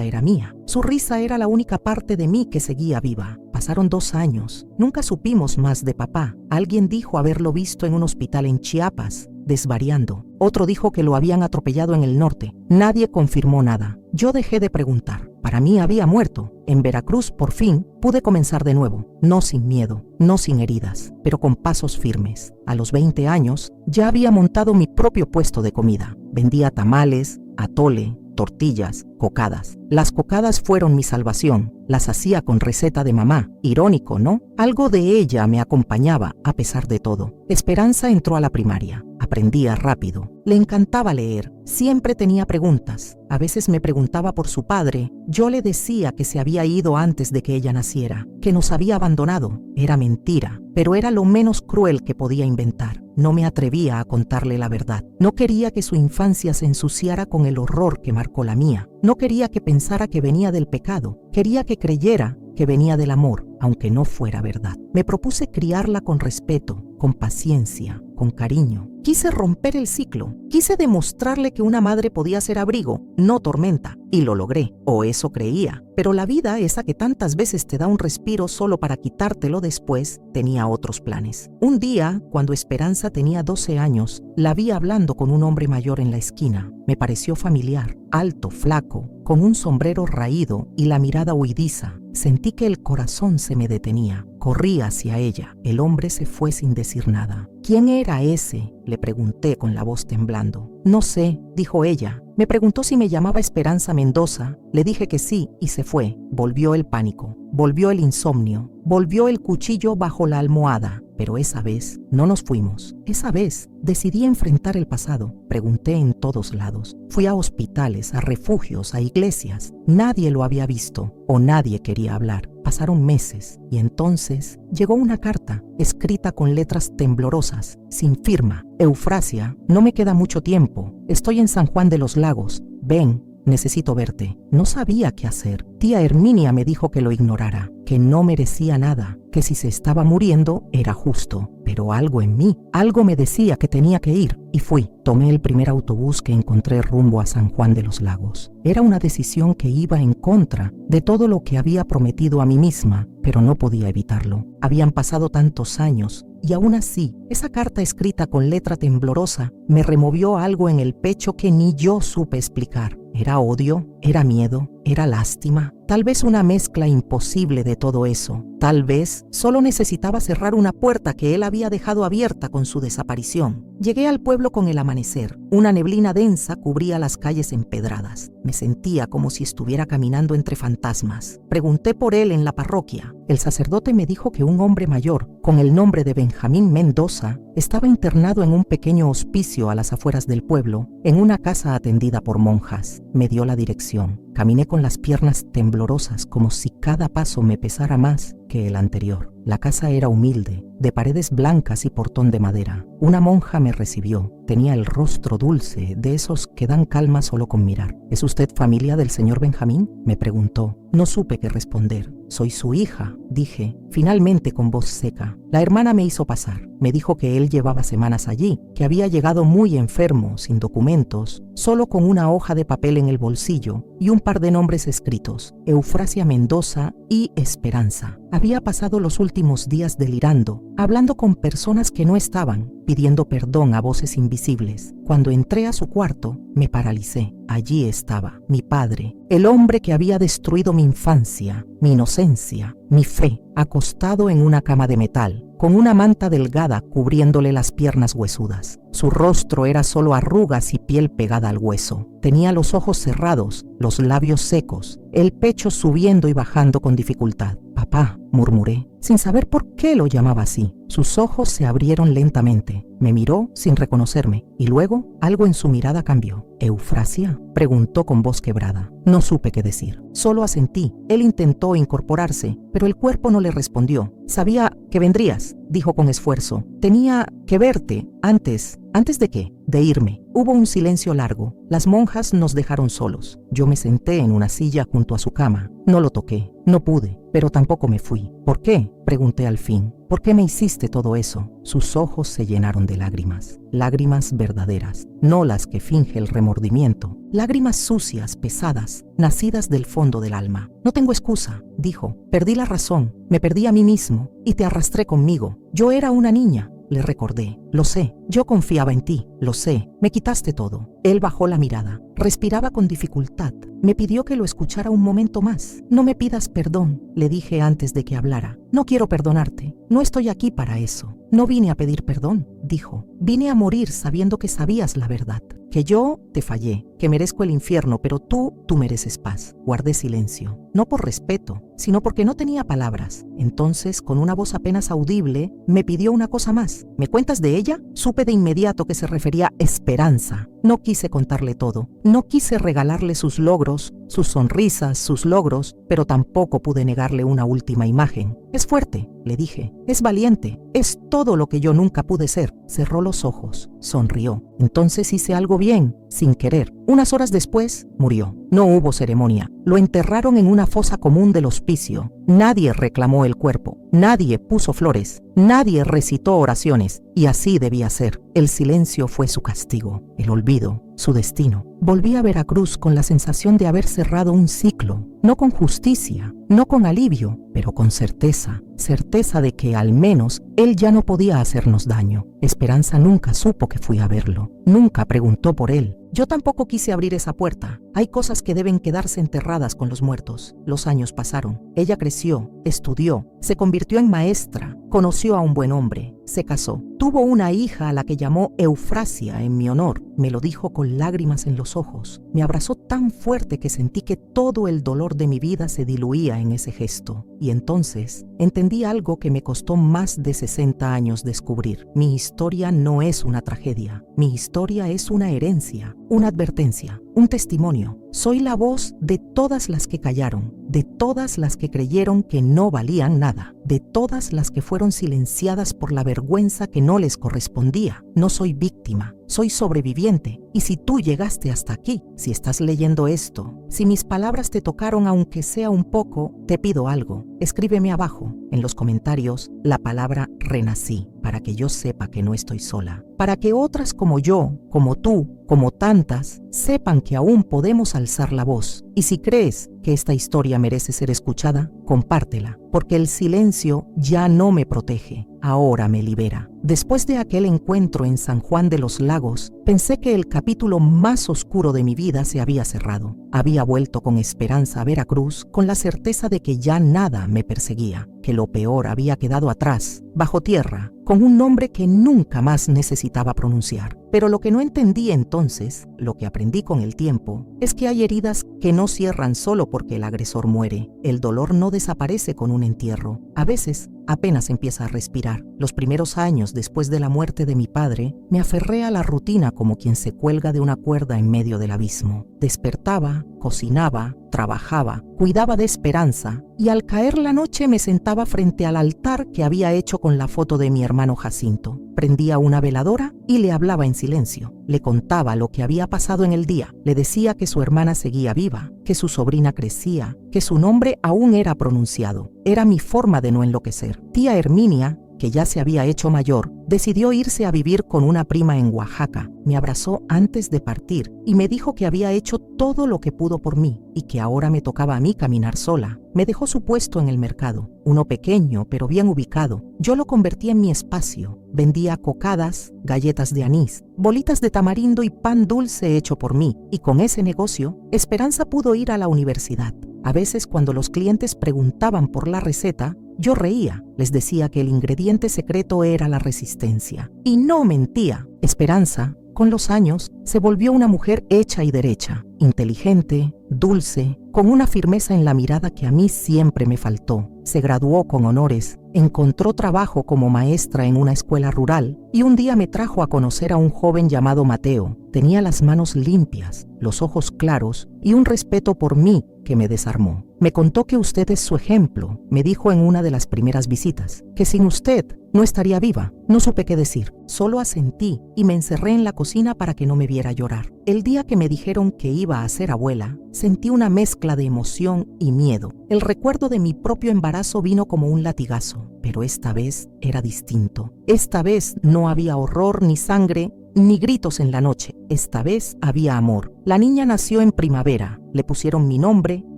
era mía. Su risa era la única parte de mí que seguía viva. Pasaron 2 años. Nunca supimos más de papá. Alguien dijo haberlo visto en un hospital en Chiapas, desvariando. Otro dijo que lo habían atropellado en el norte. Nadie confirmó nada. Yo dejé de preguntar. Para mí había muerto. En Veracruz, por fin, pude comenzar de nuevo. No sin miedo, no sin heridas, pero con pasos firmes. A los 20 años, ya había montado mi propio puesto de comida. Vendía tamales, atole, tortillas, cocadas. Las cocadas fueron mi salvación. Las hacía con receta de mamá. Irónico, ¿no? Algo de ella me acompañaba a pesar de todo. Esperanza entró a la primaria. Aprendía rápido. Le encantaba leer. Siempre tenía preguntas. A veces me preguntaba por su padre. Yo le decía que se había ido antes de que ella naciera, que nos había abandonado. Era mentira, pero era lo menos cruel que podía inventar. No me atrevía a contarle la verdad. No quería que su infancia se ensuciara con el horror que marcó la mía. No quería que pensara que venía del pecado. Quería que creyera que venía del amor, aunque no fuera verdad. Me propuse criarla con respeto, con paciencia, con cariño. Quise romper el ciclo. Quise demostrarle que una madre podía ser abrigo, no tormenta. Y lo logré, o eso creía. Pero la vida, esa que tantas veces te da un respiro solo para quitártelo después, tenía otros planes. Un día, cuando Esperanza tenía 12 años, la vi hablando con un hombre mayor en la esquina. Me pareció familiar, alto, flaco, con un sombrero raído y la mirada huidiza. Sentí que el corazón se me detenía. Corrí hacia ella. El hombre se fue sin decir nada. ¿Quién era ese?, le pregunté con la voz temblando. No sé, dijo ella. Me preguntó si me llamaba Esperanza Mendoza. Le dije que sí y se fue. Volvió el pánico, volvió el insomnio, volvió el cuchillo bajo la almohada. Pero esa vez no nos fuimos. Esa vez decidí enfrentar el pasado. Pregunté en todos lados. Fui a hospitales, a refugios, a iglesias. Nadie lo había visto o nadie quería hablar. Pasaron meses y entonces llegó una carta escrita con letras temblorosas, sin firma. Eufrasia, no me queda mucho tiempo. Estoy en San Juan de los Lagos. Ven, necesito verte. No sabía qué hacer. Tía Herminia me dijo que lo ignorara, que no merecía nada, que si se estaba muriendo era justo. Pero algo en mí, algo me decía que tenía que ir, y fui. Tomé el primer autobús que encontré rumbo a San Juan de los Lagos. Era una decisión que iba en contra de todo lo que había prometido a mí misma, pero no podía evitarlo. Habían pasado tantos años, y aún así, esa carta escrita con letra temblorosa me removió algo en el pecho que ni yo supe explicar. ¿Era odio? ¿Era miedo? ¿Era lástima? Tal vez una mezcla imposible de todo eso. Tal vez solo necesitaba cerrar una puerta que él había dejado abierta con su desaparición. Llegué al pueblo con el amanecer. Una neblina densa cubría las calles empedradas. Me sentía como si estuviera caminando entre fantasmas. Pregunté por él en la parroquia. El sacerdote me dijo que un hombre mayor, con el nombre de Benjamín Mendoza, estaba internado en un pequeño hospicio a las afueras del pueblo, en una casa atendida por monjas. Me dio la dirección. Caminé con las piernas temblorosas, como si cada paso me pesara más que el anterior. La casa era humilde, de paredes blancas y portón de madera. Una monja me recibió. Tenía el rostro dulce, de esos que dan calma solo con mirar. ¿Es usted familia del señor Benjamín?, me preguntó. No supe qué responder. Soy su hija, dije, finalmente con voz seca. La hermana me hizo pasar. Me dijo que él llevaba semanas allí, que había llegado muy enfermo, sin documentos, solo con una hoja de papel en el bolsillo y un par de nombres escritos: Eufrasia Mendoza y Esperanza. Había pasado los últimos días delirando, hablando con personas que no estaban, pidiendo perdón a voces invisibles. Cuando entré a su cuarto, me paralicé. Allí estaba, mi padre, el hombre que había destruido mi infancia, mi inocencia, mi fe, acostado en una cama de metal, con una manta delgada cubriéndole las piernas huesudas. Su rostro era solo arrugas y piel pegada al hueso. Tenía los ojos cerrados, los labios secos, el pecho subiendo y bajando con dificultad. «Papá», murmuré, sin saber por qué lo llamaba así. Sus ojos se abrieron lentamente. Me miró sin reconocerme y luego algo en su mirada cambió. «¿Eufrasia?», preguntó con voz quebrada. No supe qué decir. Solo asentí. Él intentó incorporarse, pero el cuerpo no le respondió. «Sabía que vendrías», dijo con esfuerzo. «Tenía que verte antes». ¿Antes de qué? De irme. Hubo un silencio largo. Las monjas nos dejaron solos. Yo me senté en una silla junto a su cama. No lo toqué. No pude, pero tampoco me fui. ¿Por qué?, pregunté al fin. ¿Por qué me hiciste todo eso? Sus ojos se llenaron de lágrimas. Lágrimas verdaderas, no las que finge el remordimiento. Lágrimas sucias, pesadas, nacidas del fondo del alma. «No tengo excusa», dijo. «Perdí la razón, me perdí a mí mismo y te arrastré conmigo. Yo era una niña», le recordé. «Lo sé, yo confiaba en ti, lo sé, me quitaste todo». Él bajó la mirada, respiraba con dificultad. Me pidió que lo escuchara un momento más. «No me pidas perdón», le dije antes de que hablara. «No quiero perdonarte, no estoy aquí para eso». «No vine a pedir perdón», dijo. «Vine a morir sabiendo que sabías la verdad, que yo te fallé, que merezco el infierno, pero tú mereces paz». Guardé silencio, no por respeto, sino porque no tenía palabras. Entonces, con una voz apenas audible, me pidió una cosa más. «¿Me cuentas de ella?». Supe de inmediato que se refería a Esperanza. No quise contarle todo, no quise regalarle sus logros, sus sonrisas, sus logros, pero tampoco pude negarle una última imagen. «Es fuerte», le dije, «es valiente, es todo lo que yo nunca pude ser». Cerró los ojos, sonrió. «Entonces hice algo bien, sin querer». Unas horas después, murió. No hubo ceremonia. Lo enterraron en una fosa común del hospicio. Nadie reclamó el cuerpo, nadie puso flores, nadie recitó oraciones, y así debía ser. El silencio fue su castigo, el olvido, su destino. Volví a Veracruz con la sensación de haber cerrado un ciclo, no con justicia, no con alivio, pero con certeza. Certeza de que, al menos, él ya no podía hacernos daño. Esperanza nunca supo que fui a verlo, nunca preguntó por él. Yo tampoco quise abrir esa puerta. Hay cosas que deben quedarse enterradas con los muertos. Los años pasaron. Ella creció, estudió, se convirtió en maestra, conoció a un buen hombre, se casó. Tuvo una hija a la que llamó Eufrasia en mi honor. Me lo dijo con lágrimas en los ojos. Me abrazó tan fuerte que sentí que todo el dolor de mi vida se diluía en ese gesto. Y entonces entendí algo que me costó más de 60 años descubrir. Mi historia no es una tragedia. Mi historia es una herencia, una advertencia, un testimonio. Soy la voz de todas las que callaron, de todas las que creyeron que no valían nada, de todas las que fueron silenciadas por la vergüenza que no les correspondía. No soy víctima, soy sobreviviente. Y si tú llegaste hasta aquí, si estás leyendo esto, si mis palabras te tocaron aunque sea un poco, te pido algo. Escríbeme abajo, en los comentarios, la palabra renací, para que yo sepa que no estoy sola. Para que otras como yo, como tú, como tantas, sepan que aún podemos alzar la voz. Y si crees que esta historia merece ser escuchada, compártela, porque el silencio ya no me protege, ahora me libera. Después de aquel encuentro en San Juan de los Lagos, pensé que el capítulo más oscuro de mi vida se había cerrado. Había vuelto con esperanza a Veracruz, con la certeza de que ya nada me perseguía. que lo peor había quedado atrás, bajo tierra, con un nombre que nunca más necesitaba pronunciar. Pero lo que no entendí entonces, lo que aprendí con el tiempo, es que hay heridas que no cierran solo porque el agresor muere. El dolor no desaparece con un entierro. A veces, apenas empieza a respirar. Los primeros años después de la muerte de mi padre, me aferré a la rutina como quien se cuelga de una cuerda en medio del abismo. Despertaba, cocinaba, trabajaba, cuidaba de Esperanza, y al caer la noche me sentaba frente al altar que había hecho con la foto de mi hermano Jacinto. Prendía una veladora y le hablaba en silencio. Le contaba lo que había pasado en el día. Le decía que su hermana seguía viva, que su sobrina crecía, que su nombre aún era pronunciado. Era mi forma de no enloquecer. Tía Herminia, que ya se había hecho mayor, decidió irse a vivir con una prima en Oaxaca. Me abrazó antes de partir y me dijo que había hecho todo lo que pudo por mí y que ahora me tocaba a mí caminar sola. Me dejó su puesto en el mercado, uno pequeño pero bien ubicado. Yo lo convertí en mi espacio. Vendía cocadas, galletas de anís, bolitas de tamarindo y pan dulce hecho por mí, y con ese negocio, Esperanza pudo ir a la universidad. A veces, cuando los clientes preguntaban por la receta, yo reía, les decía que el ingrediente secreto era la resistencia. Y no mentía. Esperanza, con los años, se volvió una mujer hecha y derecha, inteligente, dulce, con una firmeza en la mirada que a mí siempre me faltó. Se graduó con honores, encontró trabajo como maestra en una escuela rural y un día me trajo a conocer a un joven llamado Mateo. Tenía las manos limpias, los ojos claros y un respeto por mí que me desarmó. Me contó que usted es su ejemplo, me dijo en una de las primeras visitas, que sin usted no estaría viva. No supe qué decir, solo asentí y me encerré en la cocina para que no me viera llorar. El día que me dijeron que iba a ser abuela, sentí una mezcla de emoción y miedo. El recuerdo de mi propio embarazo vino como un latigazo, pero esta vez era distinto. Esta vez no había horror ni sangre, ni gritos en la noche. Esta vez había amor. La niña nació en primavera. Le pusieron mi nombre,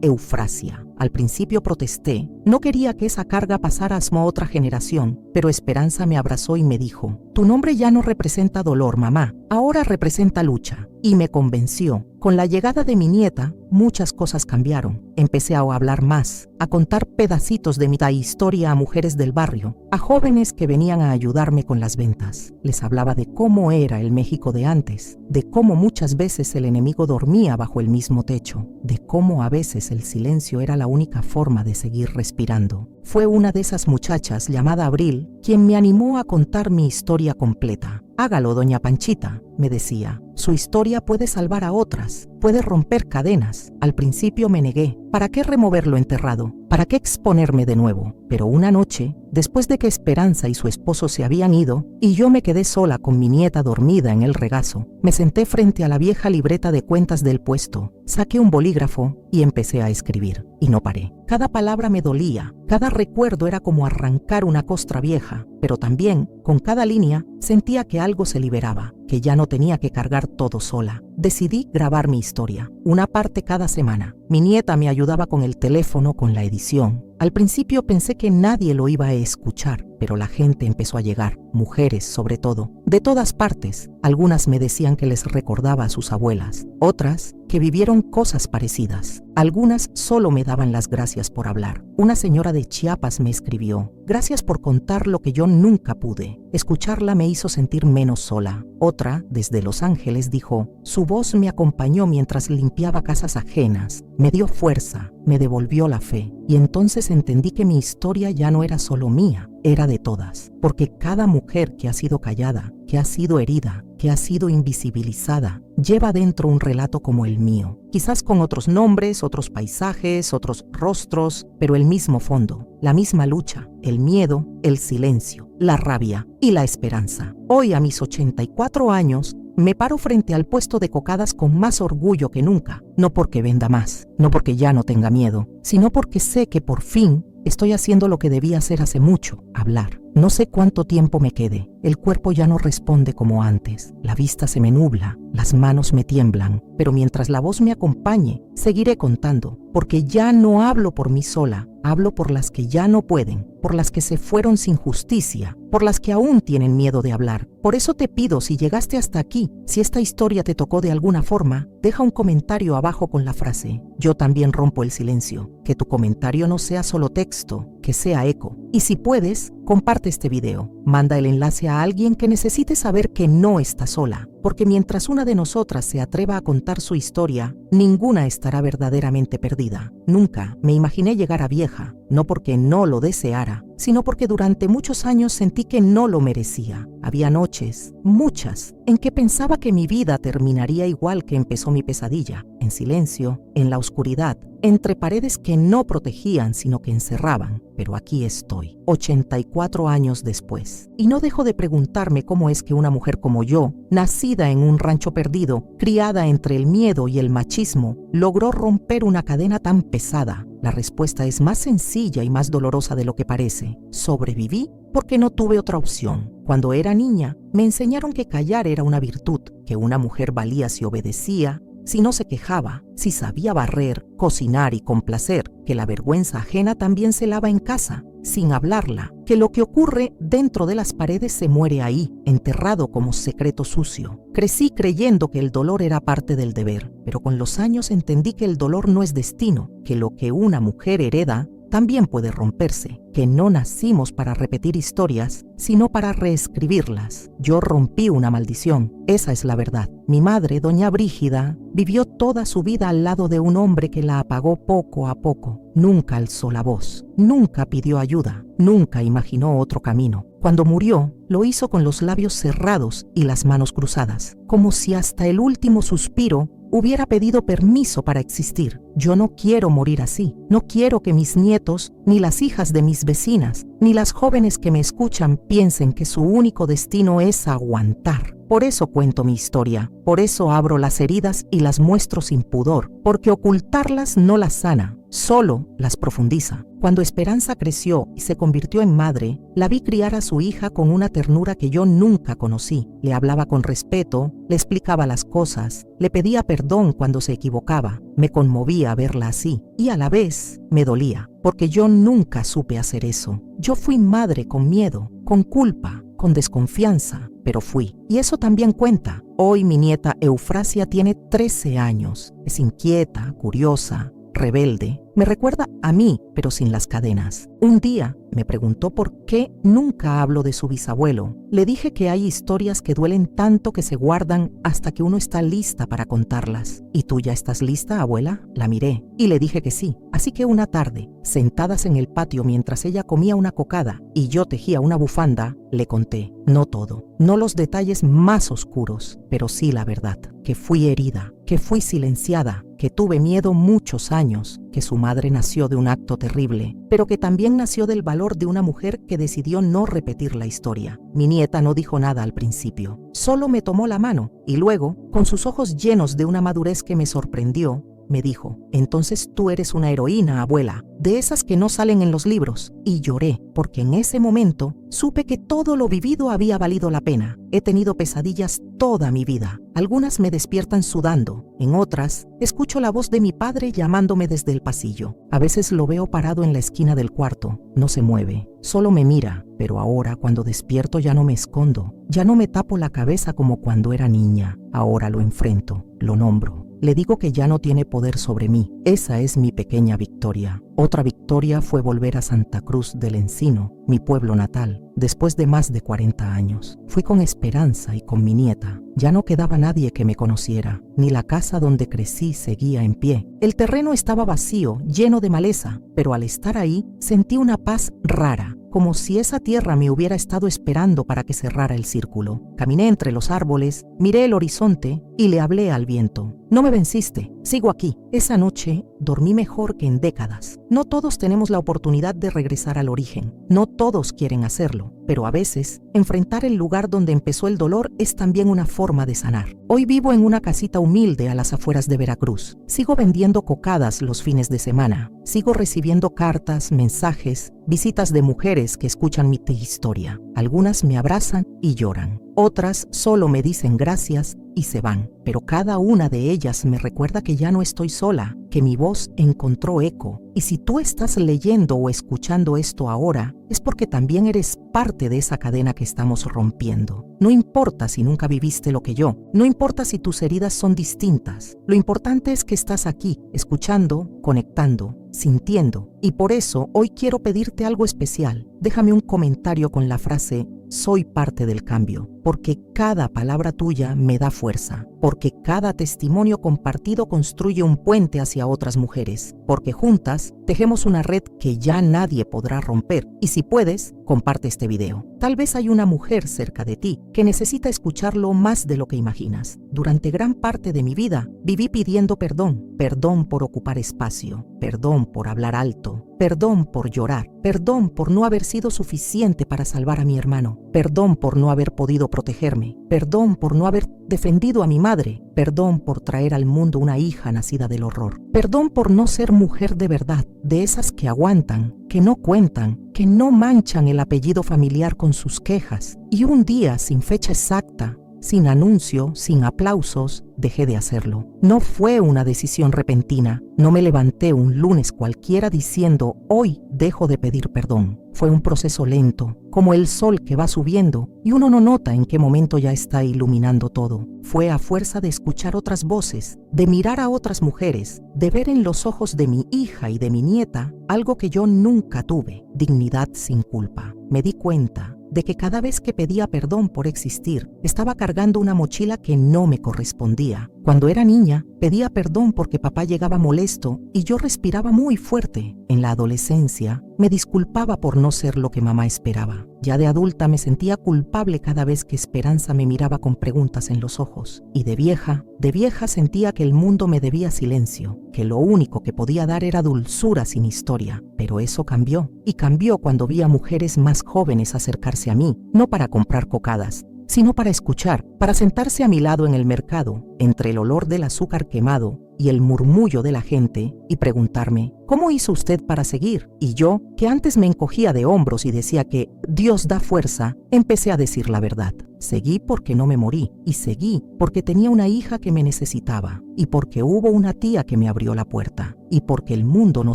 Eufrasia. Al principio protesté. No quería que esa carga pasara a otra generación, pero Esperanza me abrazó y me dijo: «Tu nombre ya no representa dolor, mamá. Ahora representa lucha». Y me convenció. Con la llegada de mi nieta, muchas cosas cambiaron. Empecé a hablar más, a contar pedacitos de mi historia a mujeres del barrio, a jóvenes que venían a ayudarme con las ventas. Les hablaba de cómo era el México de antes, de cómo muchas veces el enemigo dormía bajo el mismo techo, de cómo a veces el silencio era la única forma de seguir respirando. Fue una de esas muchachas llamada Abril quien me animó a contar mi historia completa. «Hágalo, doña Panchita», me decía. «Su historia puede salvar a otras, puede romper cadenas». Al principio me negué. ¿Para qué remover lo enterrado? ¿Para qué exponerme de nuevo? Pero una noche, después de que Esperanza y su esposo se habían ido, y yo me quedé sola con mi nieta dormida en el regazo, me senté frente a la vieja libreta de cuentas del puesto, saqué un bolígrafo y empecé a escribir. Y no paré. Cada palabra me dolía, cada recuerdo era como arrancar una costra vieja, pero también, con cada línea, sentía que algo se liberaba, que ya no tenía que cargar todo sola. Decidí grabar mi historia, una parte cada semana. Mi nieta me ayudaba con el teléfono, con la edición. Al principio pensé que nadie lo iba a escuchar, pero la gente empezó a llegar, mujeres sobre todo, de todas partes. Algunas me decían que les recordaba a sus abuelas, otras que vivieron cosas parecidas. Algunas solo me daban las gracias por hablar. Una señora de Chiapas me escribió: «Gracias por contar lo que yo nunca pude». Escucharla me hizo sentir menos sola. Otra, desde Los Ángeles, dijo: «Su voz me acompañó mientras limpiaba casas ajenas. Me dio fuerza, me devolvió la fe». Y entonces entendí que mi historia ya no era solo mía, era de todas. Porque cada mujer que ha sido callada, que ha sido herida, que ha sido invisibilizada, lleva dentro un relato como el mío. Quizás con otros nombres, otros paisajes, otros rostros, pero el mismo fondo, la misma lucha, el miedo, el silencio, la rabia y la esperanza. Hoy, a mis 84 años, me paro frente al puesto de cocadas con más orgullo que nunca, no porque venda más, no porque ya no tenga miedo, sino porque sé que por fin estoy haciendo lo que debía hacer hace mucho: hablar. No sé cuánto tiempo me quede, el cuerpo ya no responde como antes, la vista se me nubla, las manos me tiemblan, pero mientras la voz me acompañe, seguiré contando, porque ya no hablo por mí sola, hablo por las que ya no pueden, por las que se fueron sin justicia, por las que aún tienen miedo de hablar. Por eso te pido, si llegaste hasta aquí, si esta historia te tocó de alguna forma, deja un comentario abajo con la frase: «Yo también rompo el silencio». Que tu comentario no sea solo texto, que sea eco. Y si puedes, comparte este video. Manda el enlace a alguien que necesite saber que no está sola, porque mientras una de nosotras se atreva a contar su historia, ninguna estará verdaderamente perdida. Nunca me imaginé llegar a vieja, no porque no lo deseara, sino porque durante muchos años sentí que no lo merecía. Había noches, muchas, en que pensaba que mi vida terminaría igual que empezó mi pesadilla, en silencio, en la oscuridad, entre paredes que no protegían sino que encerraban. Pero aquí estoy, 84 años después, y no dejo de preguntarme cómo es que una mujer como yo, nacida en un rancho perdido, criada entre el miedo y el machismo, logró romper una cadena tan pesada. La respuesta es más sencilla y más dolorosa de lo que parece. Sobreviví porque no tuve otra opción. Cuando era niña, me enseñaron que callar era una virtud, que una mujer valía si obedecía, si no se quejaba, si sabía barrer, cocinar y complacer, que la vergüenza ajena también se lava en casa, sin hablarla, que lo que ocurre dentro de las paredes se muere ahí, enterrado como secreto sucio. Crecí creyendo que el dolor era parte del deber, pero con los años entendí que el dolor no es destino, que lo que una mujer hereda también puede romperse, que no nacimos para repetir historias, sino para reescribirlas. Yo rompí una maldición, esa es la verdad. Mi madre, doña Brígida, vivió toda su vida al lado de un hombre que la apagó poco a poco. Nunca alzó la voz, nunca pidió ayuda, nunca imaginó otro camino. Cuando murió, lo hizo con los labios cerrados y las manos cruzadas, como si hasta el último suspiro hubiera pedido permiso para existir. Yo no quiero morir así. No quiero que mis nietos, ni las hijas de mis vecinas, ni las jóvenes que me escuchan piensen que su único destino es aguantar. Por eso cuento mi historia, por eso abro las heridas y las muestro sin pudor, porque ocultarlas no las sana, solo las profundiza. Cuando Esperanza creció y se convirtió en madre, la vi criar a su hija con una ternura que yo nunca conocí. Le hablaba con respeto, le explicaba las cosas, le pedía perdón cuando se equivocaba. Me conmovía verla así y a la vez me dolía, porque yo nunca supe hacer eso. Yo fui madre con miedo, con culpa, con desconfianza, pero fui. Y eso también cuenta. Hoy mi nieta Eufrasia tiene 13 años. Es inquieta, curiosa, rebelde. Me recuerda a mí, pero sin las cadenas. Un día me preguntó por qué nunca hablo de su bisabuelo. Le dije que hay historias que duelen tanto que se guardan hasta que uno está lista para contarlas. ¿Y tú ya estás lista, abuela? La miré y le dije que sí. Así que una tarde, sentadas en el patio mientras ella comía una cocada y yo tejía una bufanda, le conté. No todo, no los detalles más oscuros, pero sí la verdad. Que fui herida, que fui silenciada, que tuve miedo muchos años, que su madre nació de un acto terrible, pero que también nació del valor de una mujer que decidió no repetir la historia. Mi nieta no dijo nada al principio, solo me tomó la mano y luego, con sus ojos llenos de una madurez que me sorprendió, me dijo: entonces tú eres una heroína, abuela, de esas que no salen en los libros. Y lloré, porque en ese momento supe que todo lo vivido había valido la pena. He tenido pesadillas toda mi vida. Algunas me despiertan sudando, en otras escucho la voz de mi padre llamándome desde el pasillo. A veces lo veo parado en la esquina del cuarto, no se mueve, solo me mira, pero ahora cuando despierto ya no me escondo, ya no me tapo la cabeza como cuando era niña. Ahora lo enfrento, lo nombro. Le digo que ya no tiene poder sobre mí. Esa es mi pequeña victoria. Otra victoria fue volver a Santa Cruz del Encino, mi pueblo natal, después de más de 40 años. Fui con Esperanza y con mi nieta. Ya no quedaba nadie que me conociera, ni la casa donde crecí seguía en pie. El terreno estaba vacío, lleno de maleza, pero al estar ahí sentí una paz rara, como si esa tierra me hubiera estado esperando para que cerrara el círculo. Caminé entre los árboles, miré el horizonte y le hablé al viento. No me venciste, sigo aquí. Esa noche dormí mejor que en décadas. No todos tenemos la oportunidad de regresar al origen. No todos quieren hacerlo, pero a veces enfrentar el lugar donde empezó el dolor es también una forma de sanar. Hoy vivo en una casita humilde a las afueras de Veracruz. Sigo vendiendo cocadas los fines de semana. Sigo recibiendo cartas, mensajes, visitas de mujeres que escuchan mi historia. Algunas me abrazan y lloran. Otras solo me dicen gracias y se van, pero cada una de ellas me recuerda que ya no estoy sola, que mi voz encontró eco. Y si tú estás leyendo o escuchando esto ahora, es porque también eres parte de esa cadena que estamos rompiendo. No importa si nunca viviste lo que yo, no importa si tus heridas son distintas, lo importante es que estás aquí, escuchando, conectando, sintiendo. Y por eso hoy quiero pedirte algo especial. Déjame un comentario con la frase "soy parte del cambio", porque cada palabra tuya me da fuerza, porque cada testimonio compartido construye un puente hacia otras mujeres, porque juntas tejemos una red que ya nadie podrá romper. Y si puedes, comparte este video. Tal vez hay una mujer cerca de ti que necesita escucharlo más de lo que imaginas. Durante gran parte de mi vida viví pidiendo perdón, perdón por ocupar espacio, perdón por hablar alto, perdón por llorar, perdón por no haber sido suficiente para salvar a mi hermano, perdón por no haber podido protegerme, perdón por no haber defendido a mi madre, perdón por traer al mundo una hija nacida del horror, perdón por no ser mujer de verdad, de esas que aguantan, que no cuentan, que no manchan el apellido familiar con sus quejas. Y un día, sin fecha exacta, sin anuncio, sin aplausos, dejé de hacerlo. No fue una decisión repentina. No me levanté un lunes cualquiera diciendo, hoy dejo de pedir perdón. Fue un proceso lento, como el sol que va subiendo y uno no nota en qué momento ya está iluminando todo. Fue a fuerza de escuchar otras voces, de mirar a otras mujeres, de ver en los ojos de mi hija y de mi nieta algo que yo nunca tuve: dignidad sin culpa. Me di cuenta de que cada vez que pedía perdón por existir, estaba cargando una mochila que no me correspondía. Cuando era niña, pedía perdón porque papá llegaba molesto y yo respiraba muy fuerte. En la adolescencia, me disculpaba por no ser lo que mamá esperaba. Ya de adulta me sentía culpable cada vez que Esperanza me miraba con preguntas en los ojos. Y de vieja sentía que el mundo me debía silencio, que lo único que podía dar era dulzura sin historia. Pero eso cambió, y cambió cuando vi a mujeres más jóvenes acercarse a mí, no para comprar cocadas, sino para escuchar, para sentarse a mi lado en el mercado, entre el olor del azúcar quemado y el murmullo de la gente, y preguntarme, ¿cómo hizo usted para seguir? Y yo, que antes me encogía de hombros y decía que Dios da fuerza, empecé a decir la verdad. Seguí porque no me morí, y seguí porque tenía una hija que me necesitaba, y porque hubo una tía que me abrió la puerta, y porque el mundo no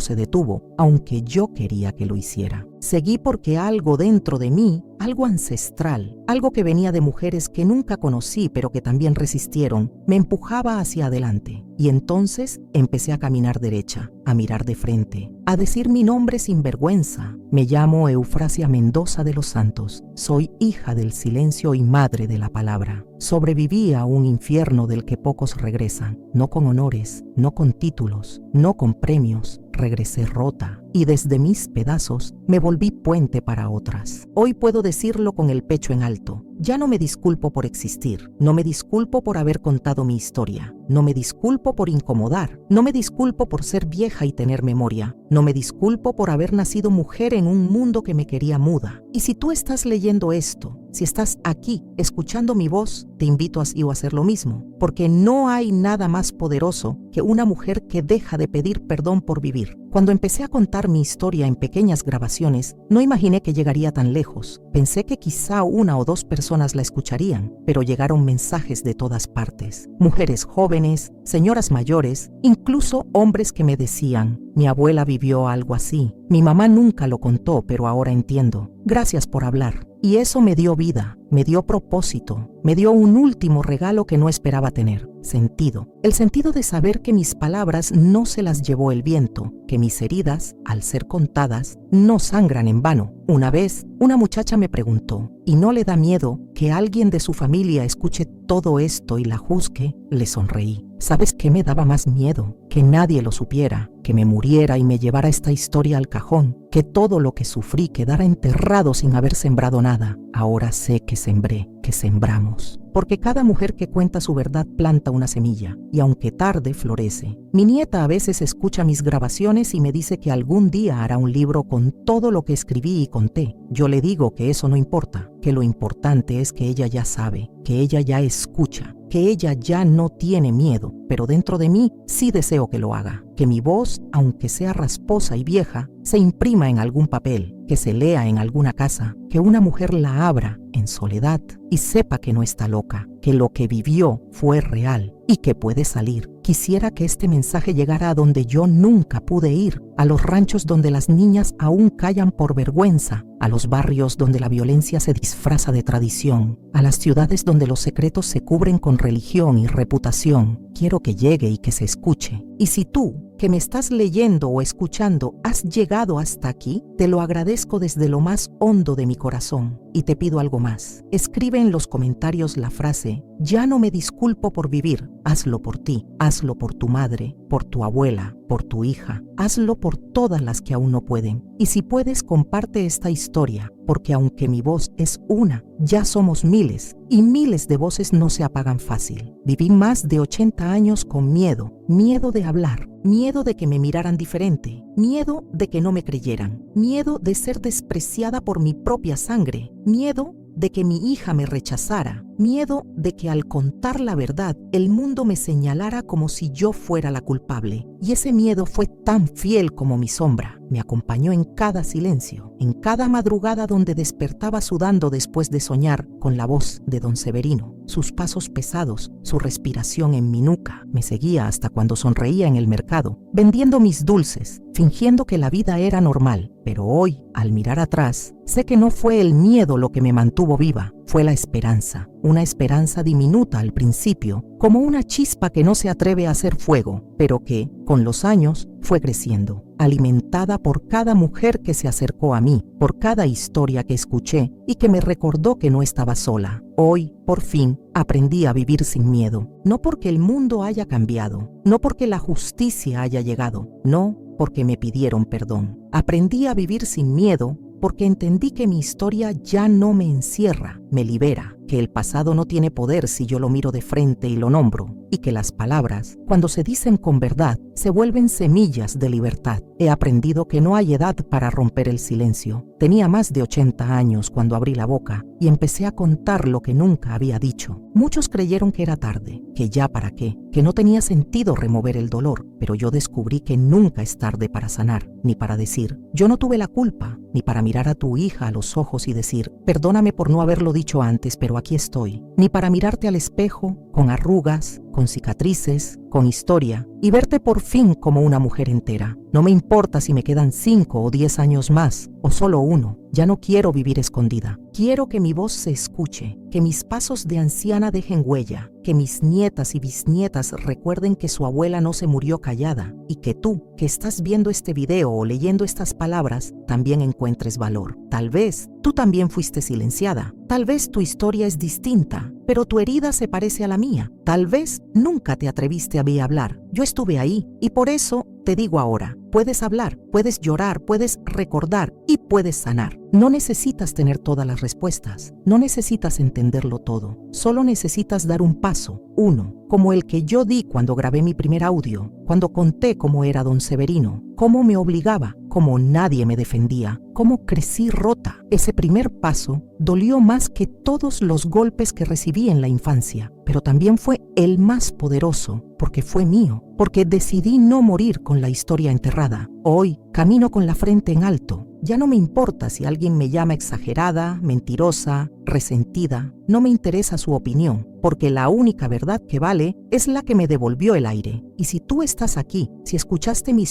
se detuvo, aunque yo quería que lo hiciera. Seguí porque algo dentro de mí, algo ancestral, algo que venía de mujeres que nunca conocí pero que también resistieron, me empujaba hacia adelante. Y entonces empecé a caminar derecha, a mirar de frente, a decir mi nombre sin vergüenza. Me llamo Eufrasia Mendoza de los Santos. Soy hija del silencio y madre de la palabra. Sobreviví a un infierno del que pocos regresan, no con honores, no con títulos, no con premios. Regresé rota y desde mis pedazos me volví puente para otras. Hoy puedo decirlo con el pecho en alto. Ya no me disculpo por existir, no me disculpo por haber contado mi historia, no me disculpo por incomodar, no me disculpo por ser vieja y tener memoria, no me disculpo por haber nacido mujer en un mundo que me quería muda. Y si tú estás leyendo esto, si estás aquí escuchando mi voz, te invito a hacer lo mismo, porque no hay nada más poderoso que una mujer que deja de pedir perdón por vivir. Cuando empecé a contar mi historia en pequeñas grabaciones, no imaginé que llegaría tan lejos. Pensé que quizá 1 o 2 personas la escucharían, pero llegaron mensajes de todas partes. Mujeres jóvenes, señoras mayores, incluso hombres que me decían, mi abuela vivió algo así. Mi mamá nunca lo contó, pero ahora entiendo. Gracias por hablar. Y eso me dio vida, me dio propósito, me dio un último regalo que no esperaba tener: sentido. El sentido de saber que mis palabras no se las llevó el viento, que mis heridas, al ser contadas, no sangran en vano. Una vez, una muchacha me preguntó, ¿y no le da miedo que alguien de su familia escuche todo esto y la juzgue? Le sonreí. ¿Sabes qué me daba más miedo? Que nadie lo supiera, que me muriera y me llevara esta historia al cajón, que todo lo que sufrí quedara enterrado sin haber sembrado nada. Ahora sé que sembré, que sembramos. Porque cada mujer que cuenta su verdad planta una semilla, y aunque tarde, florece. Mi nieta a veces escucha mis grabaciones y me dice que algún día hará un libro con todo lo que escribí y conté. Yo le digo que eso no importa, que lo importante es que ella ya sabe, que ella ya escucha, que ella ya no tiene miedo, pero dentro de mí sí deseo que lo haga, que mi voz, aunque sea rasposa y vieja, se imprima en algún papel, que se lea en alguna casa, que una mujer la abra en soledad y sepa que no está loca, que lo que vivió fue real y que puede salir. Quisiera que este mensaje llegara a donde yo nunca pude ir, a los ranchos donde las niñas aún callan por vergüenza, a los barrios donde la violencia se disfraza de tradición, a las ciudades donde los secretos se cubren con religión y reputación. Quiero que llegue y que se escuche. Y si tú, que me estás leyendo o escuchando, has llegado hasta aquí, te lo agradezco desde lo más hondo de mi corazón. Y te pido algo más. Escribe en los comentarios la frase: ya no me disculpo por vivir. Hazlo por ti, hazlo por tu madre, por tu abuela, por tu hija. Hazlo por todas las que aún no pueden. Y si puedes, comparte esta historia, porque aunque mi voz es una, ya somos miles, y miles de voces no se apagan fácil. Viví más de 80 años con miedo, miedo de hablar, miedo de que me miraran diferente, miedo de que no me creyeran, miedo de ser despreciada por mi propia sangre, miedo de que mi hija me rechazara, miedo de que al contar la verdad el mundo me señalara como si yo fuera la culpable. Y ese miedo fue tan fiel como mi sombra. Me acompañó en cada silencio, en cada madrugada donde despertaba sudando después de soñar con la voz de don Severino. Sus pasos pesados, su respiración en mi nuca, me seguía hasta cuando sonreía en el mercado, vendiendo mis dulces, fingiendo que la vida era normal. Pero hoy, al mirar atrás, sé que no fue el miedo lo que me mantuvo viva, fue la esperanza. Una esperanza diminuta al principio, como una chispa que no se atreve a hacer fuego, pero que, con los años, fue creciendo, alimentada por cada mujer que se acercó a mí, por cada historia que escuché y que me recordó que no estaba sola. Hoy, por fin, aprendí a vivir sin miedo, no porque el mundo haya cambiado, no porque la justicia haya llegado, no porque me pidieron perdón. Aprendí a vivir sin miedo porque entendí que mi historia ya no me encierra, me libera, que el pasado no tiene poder si yo lo miro de frente y lo nombro, y que las palabras, cuando se dicen con verdad, se vuelven semillas de libertad. He aprendido que no hay edad para romper el silencio. Tenía más de 80 años cuando abrí la boca y empecé a contar lo que nunca había dicho. Muchos creyeron que era tarde, que ya para qué, que no tenía sentido remover el dolor, pero yo descubrí que nunca es tarde para sanar, ni para decir, yo no tuve la culpa, ni para mirar a tu hija a los ojos y decir, perdóname por no haberlo dicho antes, pero aquí estoy, ni para mirarte al espejo, con arrugas, con cicatrices, con historia, y verte por fin como una mujer entera. No me importa si me quedan 5 o 10 años más, o solo 1. Ya no quiero vivir escondida. Quiero que mi voz se escuche, que mis pasos de anciana dejen huella, que mis nietas y bisnietas recuerden que su abuela no se murió callada, y que tú, que estás viendo este video o leyendo estas palabras, también encuentres valor. Tal vez tú también fuiste silenciada. Tal vez tu historia es distinta, pero tu herida se parece a la mía. Tal vez nunca te atreviste a hablar. Yo estuve ahí, y por eso te digo ahora, puedes hablar, puedes llorar, puedes recordar y puedes sanar. No necesitas tener todas las respuestas, no necesitas entenderlo todo, solo necesitas dar un paso, uno, como el que yo di cuando grabé mi primer audio, cuando conté cómo era don Severino, cómo me obligaba, cómo nadie me defendía, cómo crecí rota. Ese primer paso dolió más que todos los golpes que recibí en la infancia, pero también fue el más poderoso, porque fue mío, porque decidí no morir con la historia enterrada. Hoy camino con la frente en alto. Ya no me importa si alguien me llama exagerada, mentirosa, resentida. No me interesa su opinión, porque la única verdad que vale es la que me devolvió el aire. Y si tú estás aquí, si escuchaste mi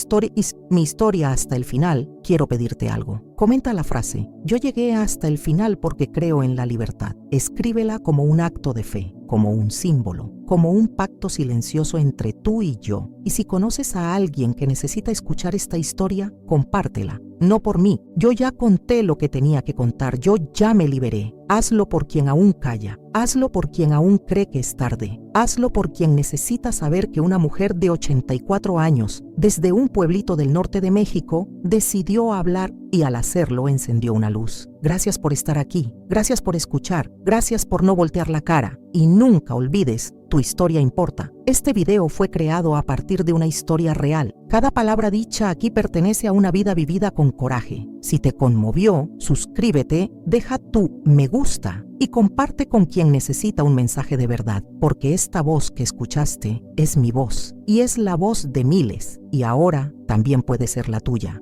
historia hasta el final, quiero pedirte algo. Comenta la frase, yo llegué hasta el final porque creo en la libertad. Escríbela como un acto de fe, como un símbolo, como un pacto silencioso entre tú y yo. Y si conoces a alguien que necesita escuchar esta historia, compártela. No por mí, yo ya conté lo que tenía que contar, yo ya me liberé. Hazlo por quien aún calla, hazlo por quien aún cree que es tarde, hazlo por quien necesita saber que una mujer de 84 años, desde un pueblito del norte de México, decidió hablar y al hacerlo encendió una luz. Gracias por estar aquí, gracias por escuchar, gracias por no voltear la cara y nunca olvides, tu historia importa. Este video fue creado a partir de una historia real. Cada palabra dicha aquí pertenece a una vida vivida con coraje. Si te conmovió, suscríbete, deja tu me gusta y comparte con quien necesita un mensaje de verdad, porque esta voz que escuchaste es mi voz y es la voz de miles y ahora también puede ser la tuya.